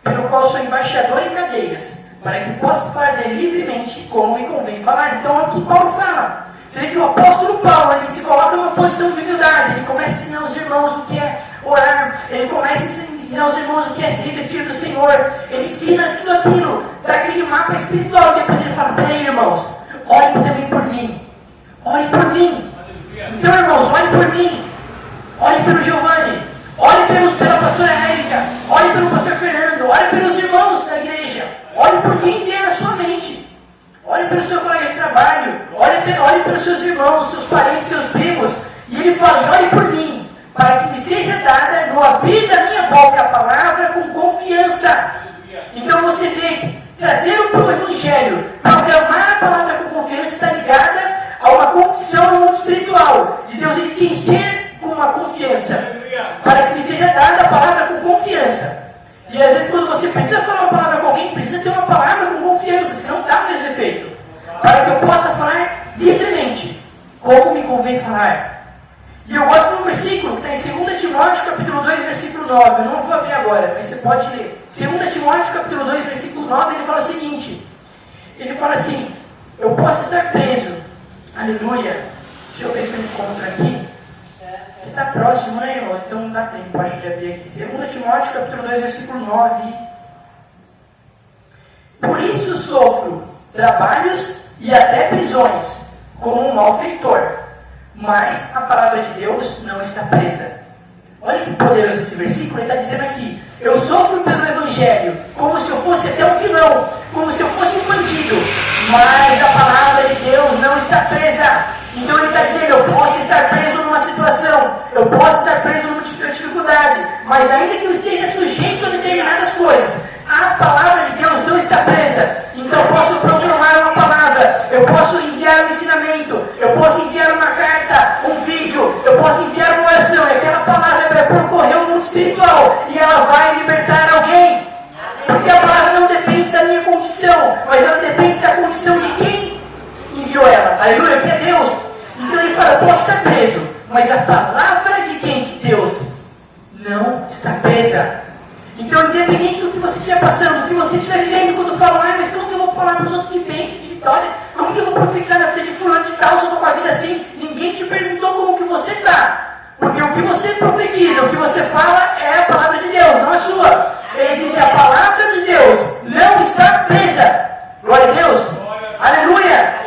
pelo qual sou embaixador em cadeias, para que possa falar dele livremente, como me convém falar. Então, é o que Paulo fala. Você vê que o apóstolo Paulo, ele se coloca numa posição de humildade, ele começa a ensinar os irmãos o que é orar, ele começa a ensinar os irmãos o que é se revestir do Senhor, ele ensina tudo aquilo, dá aquele mapa espiritual, e depois ele fala: peraí, irmãos, orem também por mim, orem por mim. Então, irmãos, orem por mim, orem pelo Giovanni, orem pela pastora Érica, orem pelo pastor Fernando, orem pelos irmãos da igreja, orem por quem vier na sua mente. Olhe pelo seu colega de trabalho, olhe pelos seus irmãos, seus parentes, seus primos. E ele fala: e olhe por mim, para que me seja dada no abrir da minha boca a palavra com confiança. Então você vê que trazer o Evangelho, proclamar a palavra com confiança, está ligada a uma condição no mundo espiritual, de Deus ele te encher com uma confiança, para que me seja dada a palavra com confiança. E às vezes quando você precisa falar uma palavra com alguém, precisa ter uma palavra com confiança, senão dá o mesmo efeito. Para que eu possa falar livremente, como me convém falar. E eu gosto de um versículo que está em 2 Timóteo capítulo 2, versículo 9. Eu não vou abrir agora, mas você pode ler. 2 Timóteo capítulo 2, versículo 9, ele fala o seguinte. Ele fala assim: eu posso estar preso. Aleluia. Deixa eu ver se eu encontro aqui. Que está próximo, né, irmãos? Então não dá tempo, acho, de abrir aqui. 2 Timóteo, capítulo 2, versículo 9. Por isso sofro trabalhos e até prisões, como um malfeitor. Mas a palavra de Deus não está presa. Olha que poderoso esse versículo. Ele está dizendo aqui: eu sofro pelo Evangelho, como se eu fosse até um vilão, como se eu fosse um bandido. Mas a palavra de Deus não está presa. Então ele está dizendo: eu posso estar preso numa situação, eu posso estar preso numa dificuldade, mas ainda que eu esteja sujeito a determinadas coisas, a palavra de Deus não está presa. Então eu posso proclamar uma palavra, eu posso enviar um ensinamento, eu posso enviar uma carta, um vídeo, eu posso enviar uma oração, e aquela palavra vai percorrer o mundo espiritual e ela vai libertar alguém. Porque a palavra não depende da minha condição, mas ela depende da condição de quem enviou ela. Aleluia, que é Deus. Então ele fala: eu posso estar preso, mas a palavra de quem? De Deus não está presa. Então, independente do que você estiver passando, do que você estiver vivendo, quando falam: mas como que eu vou falar para os outros de bênção, de vitória? Como que eu vou profetizar na vida de fulano de tal, se eu estou com a vida assim? Ninguém te perguntou como que você está. Porque o que você profetiza, o que você fala é a palavra de Deus, não a sua. Ele disse: a palavra de Deus não está presa. Glória a Deus. Aleluia.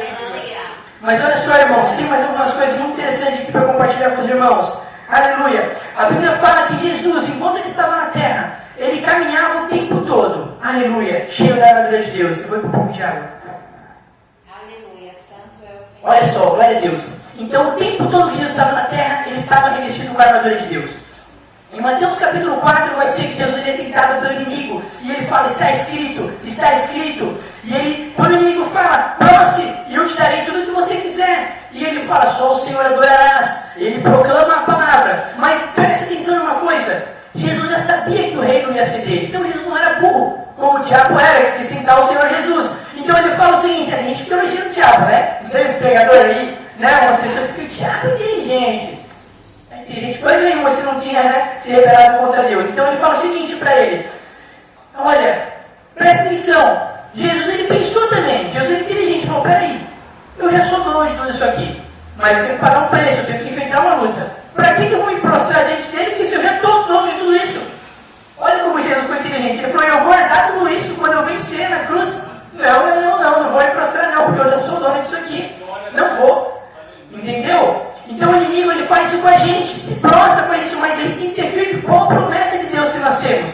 Mas olha só, irmãos, tem mais algumas coisas muito interessantes aqui para compartilhar com os irmãos. Aleluia. A Bíblia fala que Jesus, enquanto ele estava na terra, ele caminhava o tempo todo. Aleluia. Cheio da armadura de Deus. Eu vou para um pouco de água. Aleluia. Santo é o Senhor. Olha só, glória a Deus. Então, o tempo todo que Jesus estava na terra, ele estava revestido com a armadura de Deus. Em Mateus capítulo 4 vai dizer que Jesus é tentado pelo inimigo. E ele fala: está escrito, está escrito. E ele, quando o inimigo fala: prova-se e eu te darei tudo o que você quiser. E ele fala: só o Senhor adorarás. Ele proclama a palavra. Mas preste atenção em uma coisa: Jesus já sabia que o reino ia ser dele. Então Jesus não era burro, como o diabo era, que quis tentar o Senhor Jesus. Então ele fala o seguinte: a gente fica elogiando o diabo, né? Então esse pregador aí, né? Umas pessoas ficam: o diabo é inteligente. Inteligente coisa nenhuma se não tinha, né, se rebelado contra Deus. Então ele fala o seguinte para ele: olha, presta atenção. Jesus ele pensou também. Jesus é inteligente. Ele falou: peraí, eu já sou dono de tudo isso aqui, mas eu tenho que pagar um preço, eu tenho que enfrentar uma luta. Para que eu vou me prostrar diante dele, que se eu já estou dono de tudo isso? Olha como Jesus foi inteligente. Ele falou: eu vou herdar tudo isso quando eu vencer na cruz. Não vou me prostrar não, porque eu já sou dono disso aqui. Não vou. Entendeu? Então o inimigo ele faz isso com a gente, se prostra para isso, mas ele tem que ter firme qual a promessa de Deus que nós temos.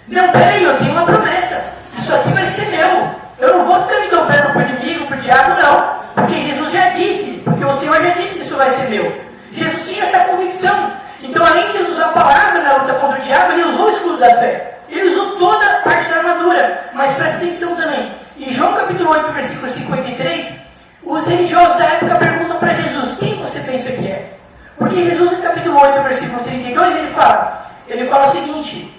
Não, peraí, eu tenho uma promessa, isso aqui vai ser meu. Eu não vou ficar me dobrando para o inimigo, para o diabo, não. Porque Jesus já disse, porque o Senhor já disse que isso vai ser meu. Jesus tinha essa convicção. Então, além de Jesus usar a palavra na luta contra o diabo, ele usou o escudo da fé. Ele usou toda a parte da armadura. Mas presta atenção também. Em João capítulo 8, versículo 53, os religiosos da época perguntam Porque Jesus, no capítulo 8, versículo 32, ele fala o seguinte,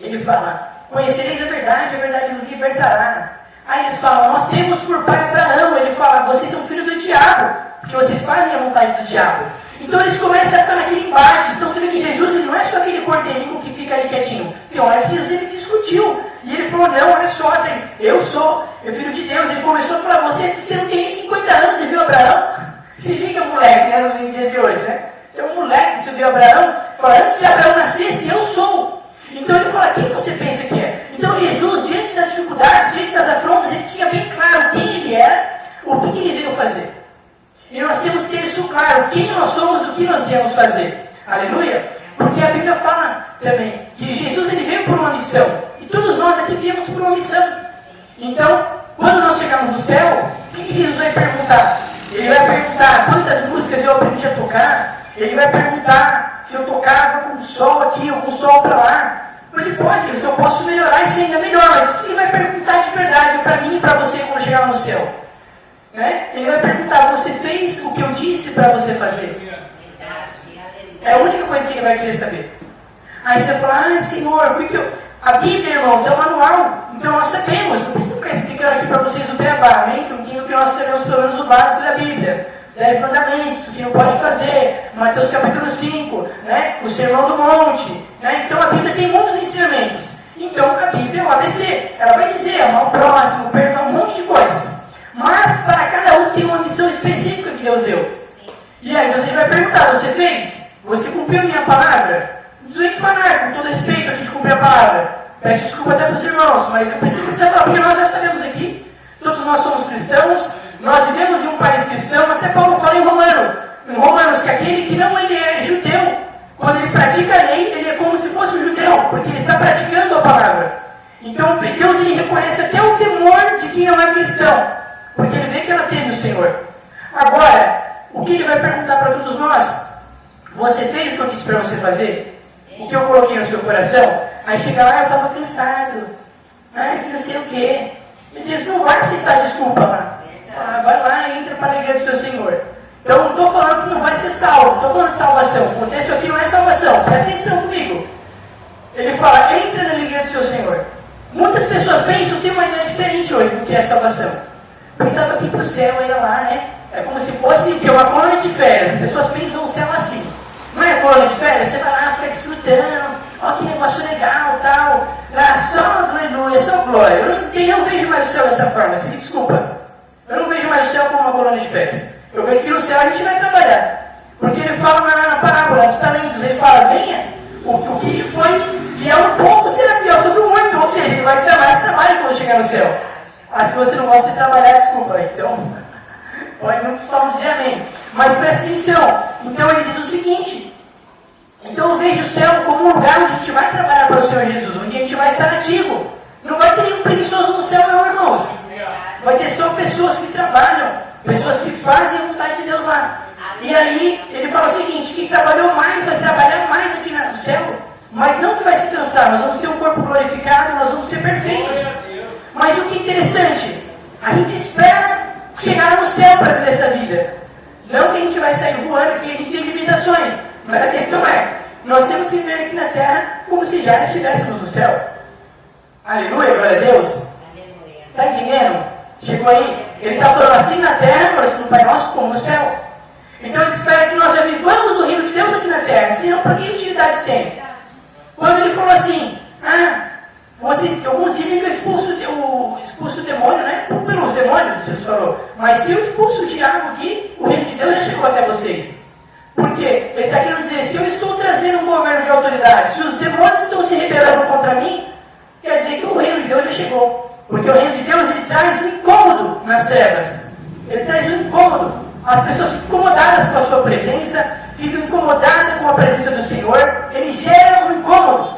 ele fala, conhecereis a verdade vos libertará. Aí eles falam, nós temos por pai Abraão. Ele fala, vocês são filhos do diabo, porque vocês fazem a vontade do diabo. Então eles começam a ficar naquele embate. Então você vê que Jesus ele não é só aquele cordeirinho que fica ali quietinho. Tem hora que Jesus ele discutiu. E ele falou, não, olha só, eu sou filho de Deus. Ele começou a falar, você não tem nem 50 anos, você viu Abraão? Se liga, moleque, né, no dia de hoje, né? Então um moleque, você viu Abraão, fala, antes de Abraão nascesse, eu sou. Então ele fala, quem você pensa que é? Então Jesus, diante das dificuldades, diante das afrontas, ele tinha bem claro quem ele era, o que ele veio fazer. E nós temos que ter isso claro, quem nós somos, o que nós viemos fazer. Aleluia? Porque a Bíblia fala também que Jesus ele veio por uma missão. E todos nós aqui viemos por uma missão. Então, quando nós chegarmos no céu, o que Jesus vai perguntar? Ele vai perguntar quantas músicas eu aprendi a tocar. Ele vai perguntar se eu tocava com o sol aqui ou com o sol para lá. Ele pode, se eu posso melhorar isso ainda melhor. Mas o que ele vai perguntar de verdade para mim e para você quando chegar no céu? Né? Ele vai perguntar, você fez o que eu disse para você fazer? É a única coisa que ele vai querer saber. Aí você vai falar, Senhor, o que eu... A Bíblia, irmãos, é o manual. Então nós sabemos, não preciso ficar explicando aqui para vocês o beabá, amém? Que nós sabemos pelo menos o básico da Bíblia. 10 mandamentos, o que não pode fazer, Mateus capítulo 5, né? O Sermão do Monte, né? Então a Bíblia tem muitos ensinamentos. Então a Bíblia é o ABC, ela vai dizer, amar o próximo, perdoar um monte de coisas. Mas para cada um tem uma missão específica que Deus deu. E aí Deus vai perguntar, você fez? Você cumpriu a minha palavra? Não precisa nem falar, com todo respeito aqui de cumprir a palavra. Peço desculpa até para os irmãos, mas eu preciso que você fale, porque nós já sabemos aqui, todos nós somos cristãos, nós vivemos em um país cristão, até Paulo fala em Romanos, que aquele que não ele é judeu, quando ele pratica a lei, ele é como se fosse um judeu, porque ele está praticando a palavra. Então Deus ele reconhece até o temor de quem não é cristão, porque ele vê que ela teme o Senhor. Agora, o que ele vai perguntar para todos nós? Você fez o que eu disse para você fazer? O que eu coloquei no seu coração? Aí chega lá, eu estava cansado, que não sei o quê. Ele diz, não vai aceitar desculpa lá. Vai lá e entra para a alegria do seu Senhor. Então não estou falando que não vai ser salvo, não estou falando de salvação. O contexto aqui não é salvação, presta atenção comigo. Ele fala, entra na alegria do seu Senhor. Muitas pessoas pensam, tem uma ideia diferente hoje do que é salvação. Pensava que ir para o céu era lá, né? É como se fosse uma colônia de férias. As pessoas pensam o céu assim. Não é colônia de férias? Você vai lá, fica desfrutando, ó que negócio legal, tal. Ah, só aleluia, só glória. Eu não vejo mais o céu dessa forma, você me desculpa. Eu não vejo mais o céu como uma colônia de férias. Eu vejo que no céu a gente vai trabalhar. Porque ele fala na parábola dos talentos, ele fala, venha, o que foi fiel um pouco será fiel sobre o muito. Ou seja, ele vai te dar mais trabalho quando chegar no céu. Ah, se você não gosta de trabalhar, desculpa. Então, pode não só dizer amém. Mas presta atenção. Então ele diz o seguinte. Então eu vejo o céu como um lugar onde a gente vai trabalhar para o Senhor Jesus. Onde a gente vai estar ativo. Não vai ter nenhum preguiçoso no céu, não, irmãos. Vai ter só pessoas que trabalham. Pessoas que fazem a vontade de Deus lá. E aí ele fala o seguinte. Quem trabalhou mais vai trabalhar mais aqui no céu. Mas não que vai se cansar. Nós vamos ter um corpo glorificado. Nós vamos ser perfeitos. Mas o que é interessante, a gente espera chegar no céu para viver essa vida. Não que a gente vai sair voando, que a gente tem limitações. Mas a questão é, nós temos que viver aqui na terra como se já estivéssemos no céu. Aleluia, glória a Deus. Está entendendo? Chegou aí? Ele está falando assim na terra, agora assim no Pai Nosso, como no céu. Então ele espera que nós já vivamos o reino de Deus aqui na terra. Senão, para que utilidade tem? Quando ele falou assim, alguns dizem que eu expulso o demônio, né? Pelos demônios, Jesus falou. Mas se eu expulso o diabo aqui, o reino de Deus já chegou até vocês. Por quê? Ele está querendo dizer, se eu estou trazendo um governo de autoridade, se os demônios estão se rebelando contra mim, quer dizer que o reino de Deus já chegou. Porque o reino de Deus, ele traz um incômodo nas trevas. Ele traz um incômodo. As pessoas ficam incomodadas com a sua presença, ficam incomodadas com a presença do Senhor, ele gera um incômodo.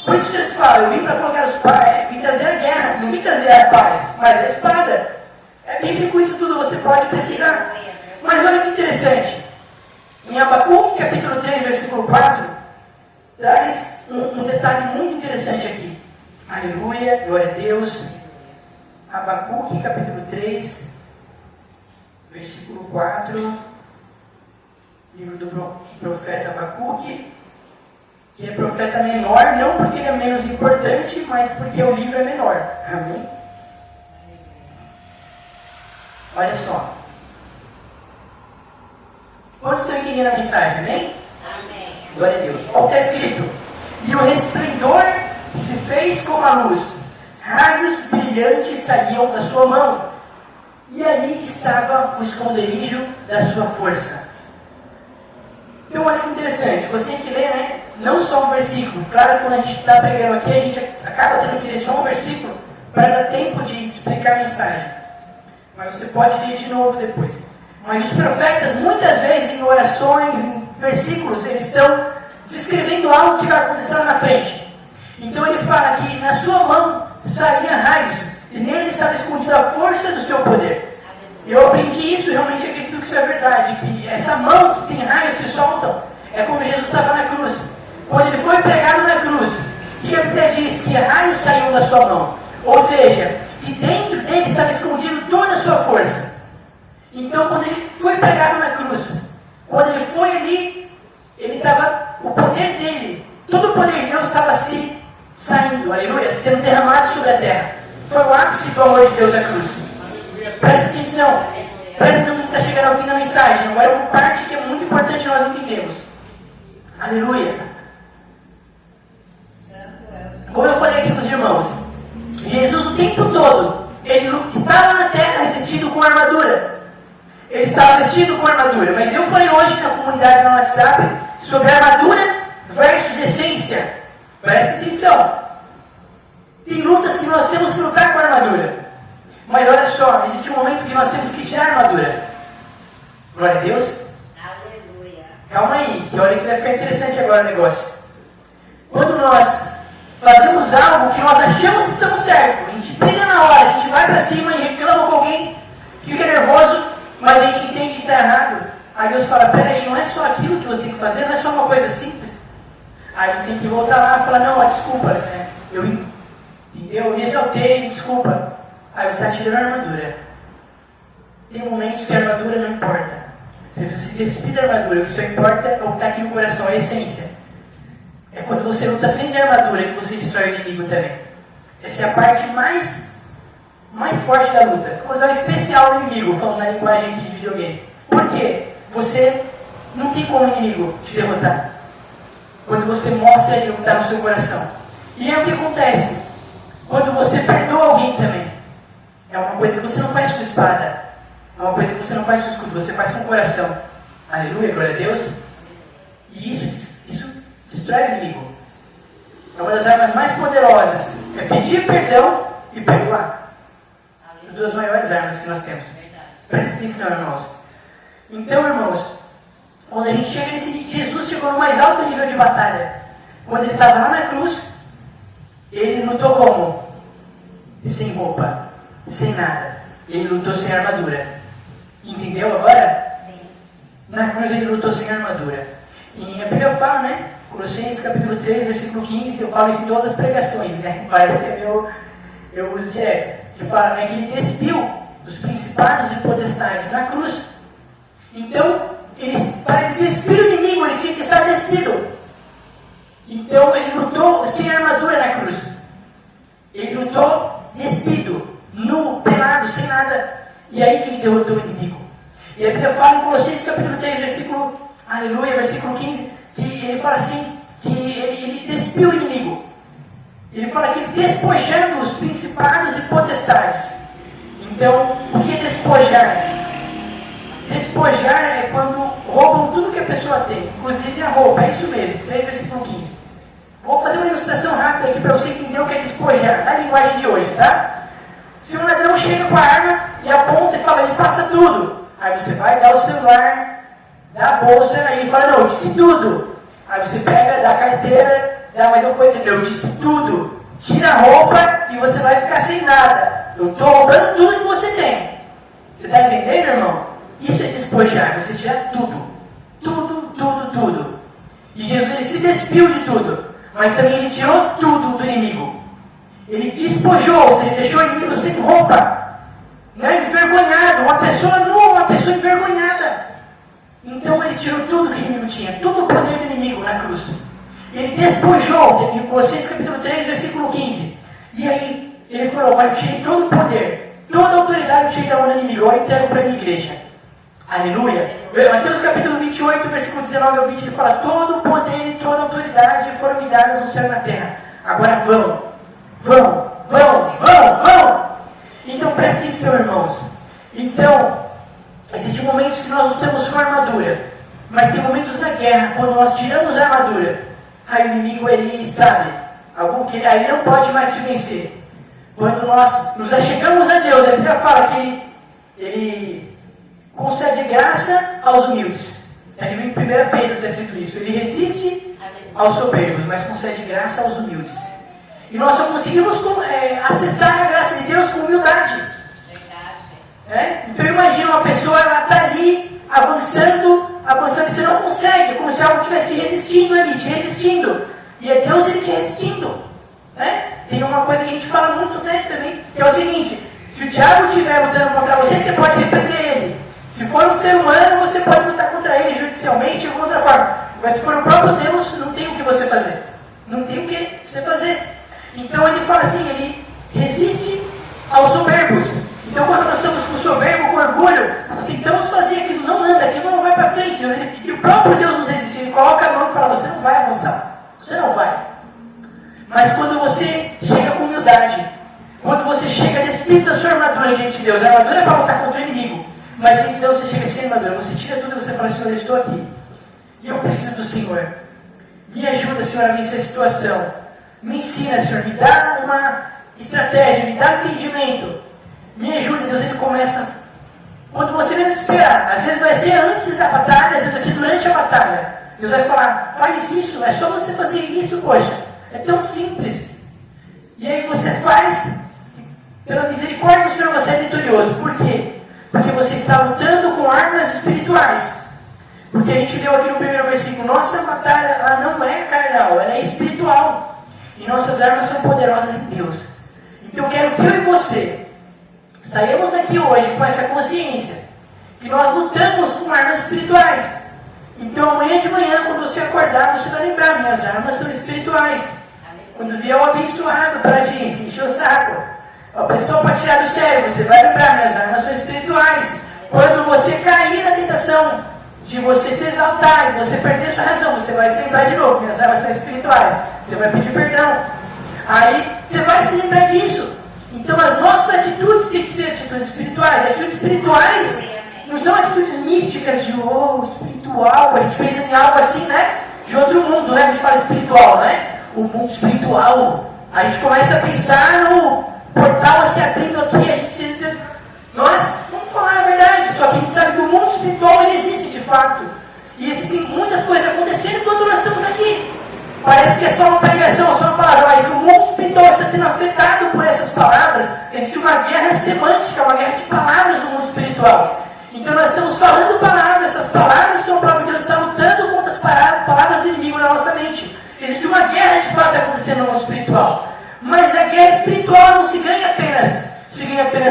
Por isso que Jesus fala, eu vim para colocar os pais, vim trazer a guerra, não vim trazer a paz, mas a espada. É bíblico isso tudo, você pode pesquisar. Mas olha que interessante. Em Abacuque, capítulo 3, versículo 4, traz um detalhe muito interessante aqui. Aleluia, glória a Deus. Abacuque, capítulo 3, versículo 4, livro do profeta Abacuque, que é profeta menor, não porque ele é menos importante, mas porque o livro é menor. Amém? Olha só. Quantos estão entendendo a mensagem? Amém? Amém. Glória a Deus. Olha o que está escrito. E o resplendor se fez como a luz. Raios brilhantes saíam da sua mão. E ali estava o esconderijo da sua força. Então olha que interessante. Você tem que ler, né? Não só um versículo. Claro que quando a gente está pregando aqui, a gente acaba tendo que ler só um versículo para dar tempo de explicar a mensagem. Mas você pode ler de novo depois. Mas os profetas, muitas vezes, em orações, em versículos, eles estão descrevendo algo que vai acontecer lá na frente. Então ele fala que na sua mão saíam raios, e nele estava escondida a força do seu poder. Eu aprendi isso, realmente acredito que isso é verdade, que essa mão que tem raios se soltam, é como Jesus estava na cruz. Quando ele foi pregado na cruz, o que a Bíblia diz? Que raios saíam da sua mão. Ou seja, que dentro dele estava escondido toda a sua força. Então, quando ele foi pregado na cruz, quando ele foi ali, ele estava, o poder dele, todo o poder de Deus estava se saindo, aleluia, sendo derramado sobre a terra. Foi o ápice do amor de Deus à cruz. Presta atenção, presta atenção que está chegando ao fim da mensagem. Agora, uma parte que é muito importante nós entendermos. Aleluia. Como eu falei aqui para os irmãos, Jesus o tempo todo, ele estava na terra vestido com armadura. Ele estava vestido com armadura, mas eu falei hoje na comunidade no WhatsApp sobre armadura versus essência. Presta atenção. Tem lutas que nós temos que lutar com a armadura. Mas olha só, existe um momento que nós temos que tirar a armadura. Glória a Deus. Aleluia. Calma aí, que olha que vai ficar interessante agora o negócio. Quando nós fazemos algo que nós achamos que estamos certos, a gente briga na hora, a gente vai para cima e reclama com alguém, fica nervoso, mas a gente entende que está errado. Aí Deus fala, peraí, não é só aquilo que você tem que fazer, não é só uma coisa simples. Aí você tem que voltar lá e falar, não, desculpa, eu me exaltei, me desculpa. Aí você está tirando a armadura. Tem momentos que a armadura não importa. Você precisa se despir da armadura, o que só importa é o que está aqui no coração, a essência. É quando você luta sem armadura que você destrói o inimigo também. Essa é a parte mais forte da luta. Vamos dar um especial no inimigo, falando na linguagem aqui de videogame. Por quê? Você não tem como o inimigo te derrotar. Quando você mostra ele o que está no seu coração. E é o que acontece. Quando você perdoa alguém também. É uma coisa que você não faz com espada. É uma coisa que você não faz com escudo. Você faz com o coração. Aleluia, glória a Deus. E isso destrói o inimigo. É uma das armas mais poderosas. É pedir perdão e perdoar. As duas maiores armas que nós temos. Preste atenção, irmãos. Então, irmãos, quando a gente chega nesse nível, Jesus chegou no mais alto nível de batalha. Quando ele estava lá na cruz, ele lutou como? Sem roupa, sem nada. Ele lutou sem armadura. Entendeu agora? Sim. Na cruz ele lutou sem armadura. E a Bíblia fala, né? Colossenses capítulo 3, versículo 15, eu falo isso em todas as pregações, né? Parece que eu uso direto. Que fala, né, que ele despiu os principados e potestades na cruz. Então, para ele despir o inimigo, ele tinha que estar despido. Então, ele lutou sem armadura na cruz. Ele lutou despido, nu, pelado, sem nada. E aí que ele derrotou o inimigo. E a Bíblia fala em Colossenses capítulo 3, versículo 15, que ele fala assim, que ele despiu o inimigo. Ele fala que ele despojando os principados e potestades. Então, o que é despojar? Despojar é quando roubam tudo que a pessoa tem, inclusive a roupa, é isso mesmo, 3 versículo 15. Vou fazer uma ilustração rápida aqui para você entender o que é despojar, na linguagem de hoje, tá? Se um ladrão chega com a arma e aponta e fala, me passa tudo. Aí você vai dar o celular, dá a bolsa, aí ele fala, não, eu disse tudo. Aí você pega, dá a carteira, dá mais uma coisa, eu disse tudo. Tira a roupa e você vai ficar sem nada. Eu estou roubando tudo que você tem. Você está entendendo, irmão? Isso é despojar, você tira tudo. Tudo. E Jesus, ele se despiu de tudo. Mas também ele tirou tudo do inimigo. Ele despojou, ou seja, ele deixou o inimigo sem roupa. Né? Envergonhado, uma pessoa nua, uma pessoa envergonhada. Então ele tirou tudo que o inimigo tinha, todo o poder do inimigo na cruz. Ele despojou, em Colossenses capítulo 3, versículo 15. E aí ele falou, agora eu tirei todo o poder, toda a autoridade eu tirei da mão do inimigo, eu entrego para a minha igreja. Aleluia. Mateus capítulo 28, versículo 19 ao 20, ele fala, todo o poder e toda a autoridade foram me dadas no céu e na terra. Agora vão. Então presta atenção, irmãos. Então, existem momentos que nós lutamos com a armadura, mas tem momentos na guerra, quando nós tiramos a armadura, aí o inimigo, ele sabe, aí ele não pode mais te vencer. Quando nós nos achegamos a Deus, a Bíblia fala que ele concede graça aos humildes. Em 1 Pedro está escrito isso. Ele resiste aos soberbos, mas concede graça aos humildes. E nós só conseguimos acessar a graça de Deus com humildade. Então imagina uma pessoa, ela está ali avançando, e você não consegue, como se algo estivesse te resistindo. E é Deus ele te resistindo. Tem uma coisa que a gente fala muito também, que é o seguinte: se o diabo estiver lutando contra você, você pode repreender ele. Se for um ser humano, você pode lutar contra ele judicialmente ou de outra forma. Mas se for o próprio Deus, não tem o que você fazer. Não tem o que você fazer. Então ele fala assim, ele resiste aos soberbos. Então quando nós estamos com soberbo, com orgulho, nós tentamos fazer aquilo, não anda, aquilo não vai para frente. E o próprio Deus nos resiste, ele coloca a mão e fala, você não vai avançar, você não vai. Mas quando você chega com humildade, quando você chega despido da sua armadura diante de Deus, a armadura é para lutar contra o inimigo, mas diante de Deus você chega sem armadura, você tira tudo e você fala, Senhor, eu estou aqui, e eu preciso do Senhor. Me ajuda, Senhor, a vencer a situação. Me ensina, Senhor, me dá uma estratégia, me dá entendimento. Me ajuda, Deus, ele começa quando você menos esperar. Às vezes vai ser antes da batalha, às vezes vai ser durante a batalha. Deus vai falar, faz isso, é só você fazer isso, poxa. É tão simples. E aí você faz, pela misericórdia do Senhor você é vitorioso. Por quê? Porque você está lutando com armas espirituais. Porque a gente leu aqui no primeiro versículo, nossa batalha ela não é carnal, ela é espiritual. E nossas armas são poderosas em Deus. Então eu quero que eu e você saiamos daqui hoje com essa consciência que nós lutamos com armas espirituais. Então amanhã de manhã, quando você acordar, você vai lembrar, minhas armas são espirituais. Quando vier o abençoado para te encher o saco, a pessoa para tirar do sério, você vai lembrar, minhas armas são espirituais. Quando você cair na tentação de você se exaltar e você perder sua razão, você vai se lembrar de novo, minhas armas são espirituais. Você vai pedir perdão. Aí você vai se lembrar disso. Então as nossas atitudes têm que ser atitudes espirituais. Atitudes espirituais não são atitudes místicas de espiritual. A gente pensa em algo assim, né? De outro mundo, né? A gente fala espiritual, né? O mundo espiritual. A gente começa a pensar no portal a se abrindo aqui. Nós vamos falar a verdade. Só que a gente sabe que o mundo espiritual ele existe de fato. E existem muitas coisas acontecendo enquanto nós estamos aqui. Parece que é só uma pregação, só uma palavra, mas o mundo espiritual está sendo afetado por essas palavras. Existe uma guerra semântica, uma guerra de palavras no mundo espiritual. Então nós estamos falando palavras, essas palavras são a palavra de Deus, está lutando contra as palavras do inimigo na nossa mente. Existe uma guerra de fato acontecendo no mundo espiritual. Mas a guerra espiritual não se ganha apenas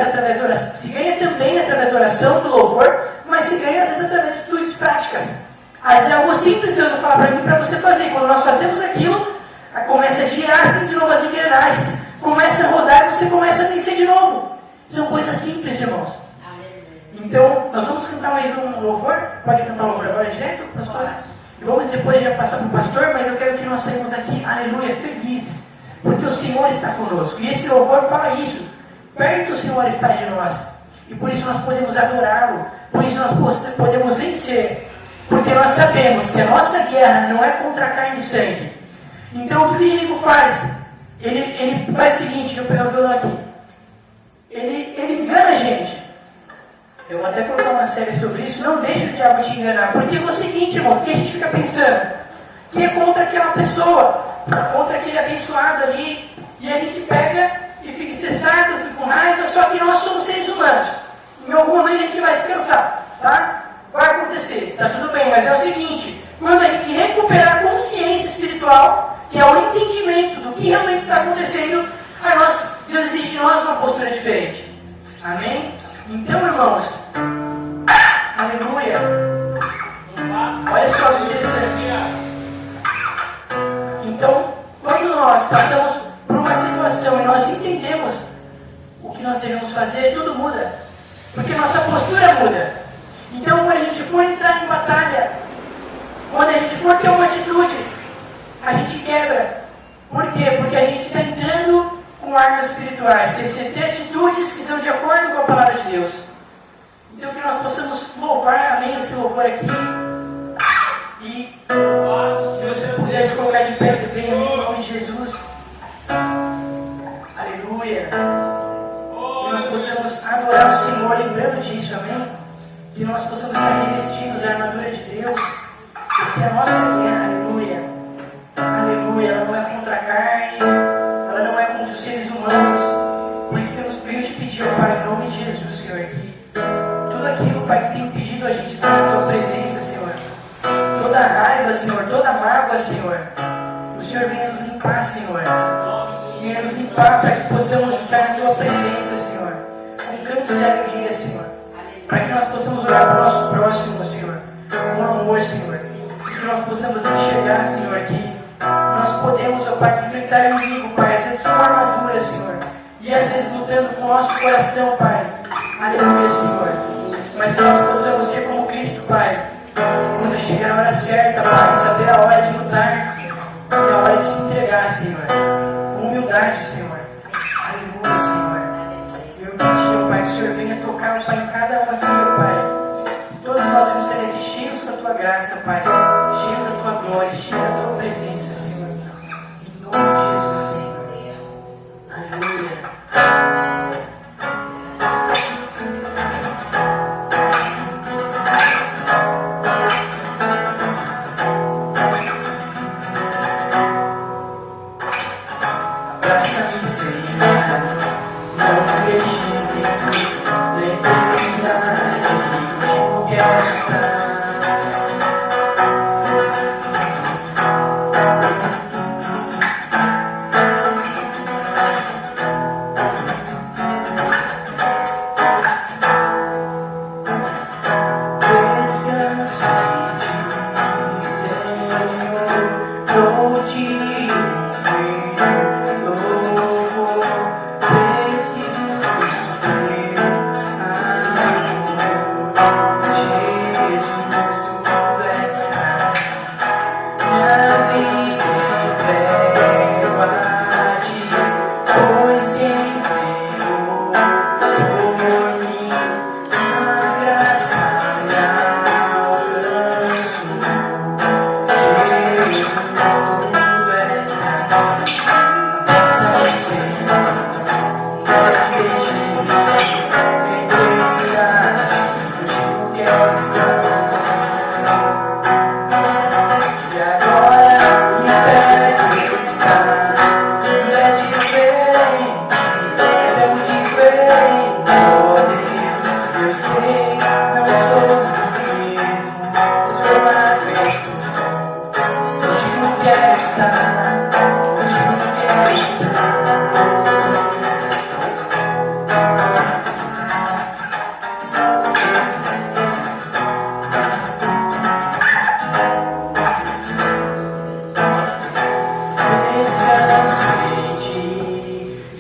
através da oração, se ganha também através da oração, do louvor, mas se ganha às vezes através de atitudes práticas. Às vezes é algo simples, Deus vai falar para mim, para você fazer. Quando nós fazemos aquilo, começa a girar assim de novo as engrenagens, começa a rodar e você começa a vencer de novo. São coisas simples, irmãos. Então, nós vamos cantar mais um louvor. Pode cantar o louvor agora direto, pastor? E vamos depois já passar para o pastor, mas eu quero que nós saímos daqui, aleluia, felizes, porque o Senhor está conosco. E esse louvor fala isso. Perto o Senhor está de nós. E por isso nós podemos adorá-lo. Por isso nós podemos vencer. Porque nós sabemos que a nossa guerra não é contra carne e sangue. Então o que o inimigo faz? Ele faz o seguinte, deixa eu pegar o violão aqui. Ele engana a gente. Eu vou até colocar uma série sobre isso. Não deixe o diabo te enganar. Porque é o seguinte, irmãos, que a gente fica pensando que é contra aquela pessoa, contra aquele abençoado ali. E a gente pega e fica estressado, fica com raiva. Só que nós somos seres humanos. Em algum momento a gente vai se cansar, tá? Vai acontecer, tá tudo bem, mas é o seguinte, quando a gente recuperar a consciência espiritual, que é o entendimento do que realmente está acontecendo, Deus exige de nós uma postura diferente. Amém? Então, irmãos, aleluia. passamos por uma situação e nós entendemos o que nós devemos fazer, tudo muda. Porque nossa postura muda. Então, quando a gente for entrar em batalha, quando a gente for ter uma atitude, a gente quebra. Por quê? Porque a gente está entrando com armas espirituais. Tem ter atitudes que são de acordo com a palavra de Deus. Então, que nós possamos louvar, amém, esse louvor aqui. E se você puder se colocar de pé também, amém, em nome de Jesus. Aleluia. Que nós possamos adorar o Senhor, lembrando disso, amém? Que nós possamos estar revestidos da armadura de Deus. Porque a nossa guerra, aleluia, aleluia, ela não é contra a carne, ela não é contra os seres humanos. Por isso temos bem te pedir, Pai, em nome de Jesus, Senhor, que tudo aquilo, Pai, que tem impedido a gente estar na Tua presença, Senhor, toda raiva, Senhor, toda mágoa, Senhor, o Senhor venha nos limpar, Senhor, venha nos limpar para que possamos estar na Tua presença, Senhor, com cantos de alegria, Senhor, para que nós possamos orar para o nosso próximo, Senhor, com amor, Senhor, e que nós possamos enxergar, Senhor, que nós podemos, ó Pai, enfrentar o inimigo, Pai, às vezes com armadura, Senhor, e às vezes lutando com o nosso coração, Pai, aleluia, Senhor, mas que nós possamos ser como Cristo, Pai, quando chegar a hora certa, Pai, saber a hora de lutar e a hora de se entregar, Senhor, com humildade, Senhor, aleluia, Senhor. Eu pedi, Pai, que o Senhor venha tocar, Pai, em cada um aqui, Pai, que todos nós vamos sair aqui cheios com a Tua graça, Pai, cheios da Tua glória, cheios da Tua presença, Senhor, em nome de Jesus, Senhor, aleluia. Abraça-me, Senhor, não me deixes ir, eternidade, contigo quero estar. Descanso em Ti, Senhor, dou-te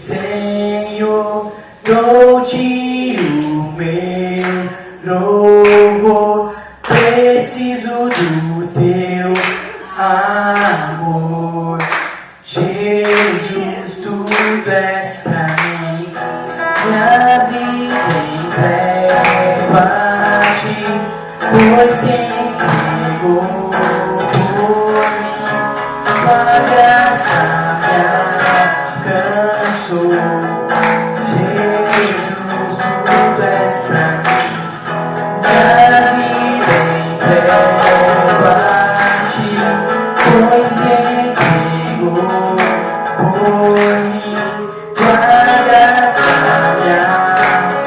Senhor, dou-te o meu louvor, preciso do Teu amor. Jesus, tudo és pra mim, minha vida entrego a Ti, pois entregou por mim, Tua graça me alcançou. Jesus, tudo és pra mim, minha vida entrego a Ti, pois entregou por mim, Tua graça me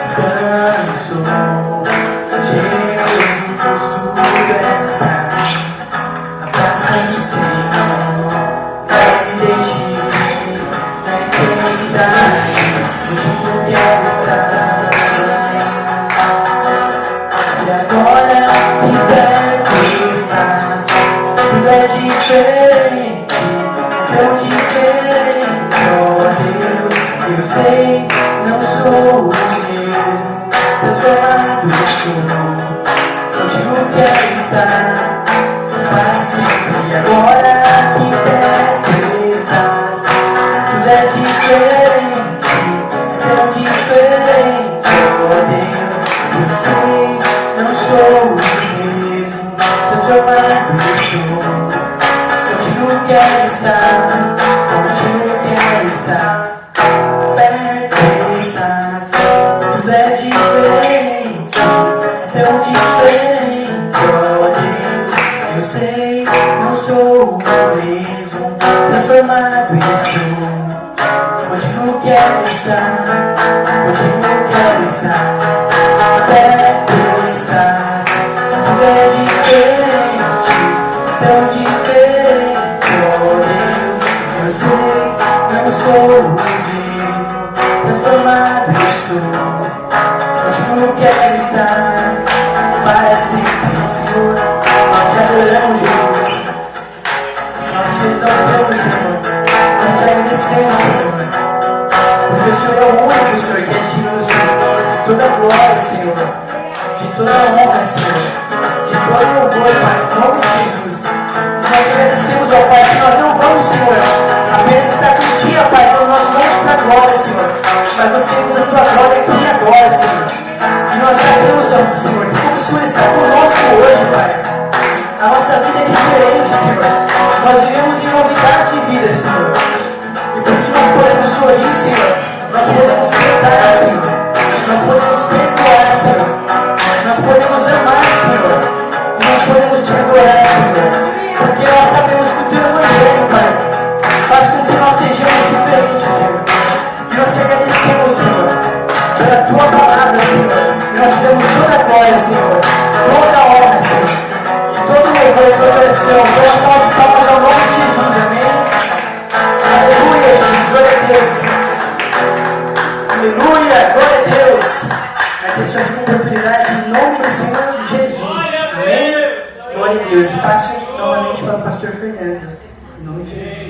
alcançou. Jesus, tudo és pra mim, abraça-me, Senhor, não me deixes ir na eternidade, contigo quero estar. E agora que perto estás, tudo é diferente, tão diferente. sou o mesmo, transformado estou. Contigo quero estar para sempre. Agora que perto estás, tudo é diferente, é tão diferente. Oh Deus, eu sei, não sou o mesmo, transformado estou. Contigo quero estar, contigo quero estar. Perto estás, tudo é diferente, é tão diferente. Oh Deus, eu sei, não sou o mesmo, transformado estou. Contigo quero estar, contigo quero estar. Perto estás, tudo é diferente, tão diferente. Oh Deus, eu sei, não sou o mesmo, transformado estou. Contigo quero estar, para sempre, Senhor. Nós te adoramos, Jesus. Nós te exaltamos, Senhor. Nós te agradecemos, Senhor. Porque o Senhor é o único, Senhor, que é digno, Senhor, de toda glória, Senhor, de toda honra, Senhor, de todo louvor, Pai, em nome de Jesus. Nós te agradecemos, ó Pai, que nós não vamos, Senhor, apenas estar contigo, Pai, quando nós vamos para a glória, Senhor, mas nós queremos a tua glória aqui e agora, Senhor. E nós sabemos, ó Senhor, que como o Senhor está conosco hoje, Pai, a nossa vida é diferente, Senhor. Nós vivemos em novidade de vida, Senhor. E por isso nós podemos sorrir, Senhor. Nós podemos cantar, Senhor. Nós podemos perdoar, Senhor. Nós podemos amar, Senhor. E nós podemos te adorar, Senhor. Porque nós sabemos que o teu evangelho, Pai, faz com que nós sejamos diferentes, Senhor. E nós te agradecemos, Senhor, pela tua palavra, Senhor. E nós te damos toda a glória, Senhor. Toda a honra, Senhor. E todo o louvor e toda a oração. Uma salva de palmas ao nome de Jesus, amém? Aleluia, Jesus, glória a Deus. Aleluia, glória a Deus. Vai ter sua oportunidade em nome do Senhor Jesus. Amém? Glória a Deus. E passo novamente para o pastor Fernando. Em nome de Jesus.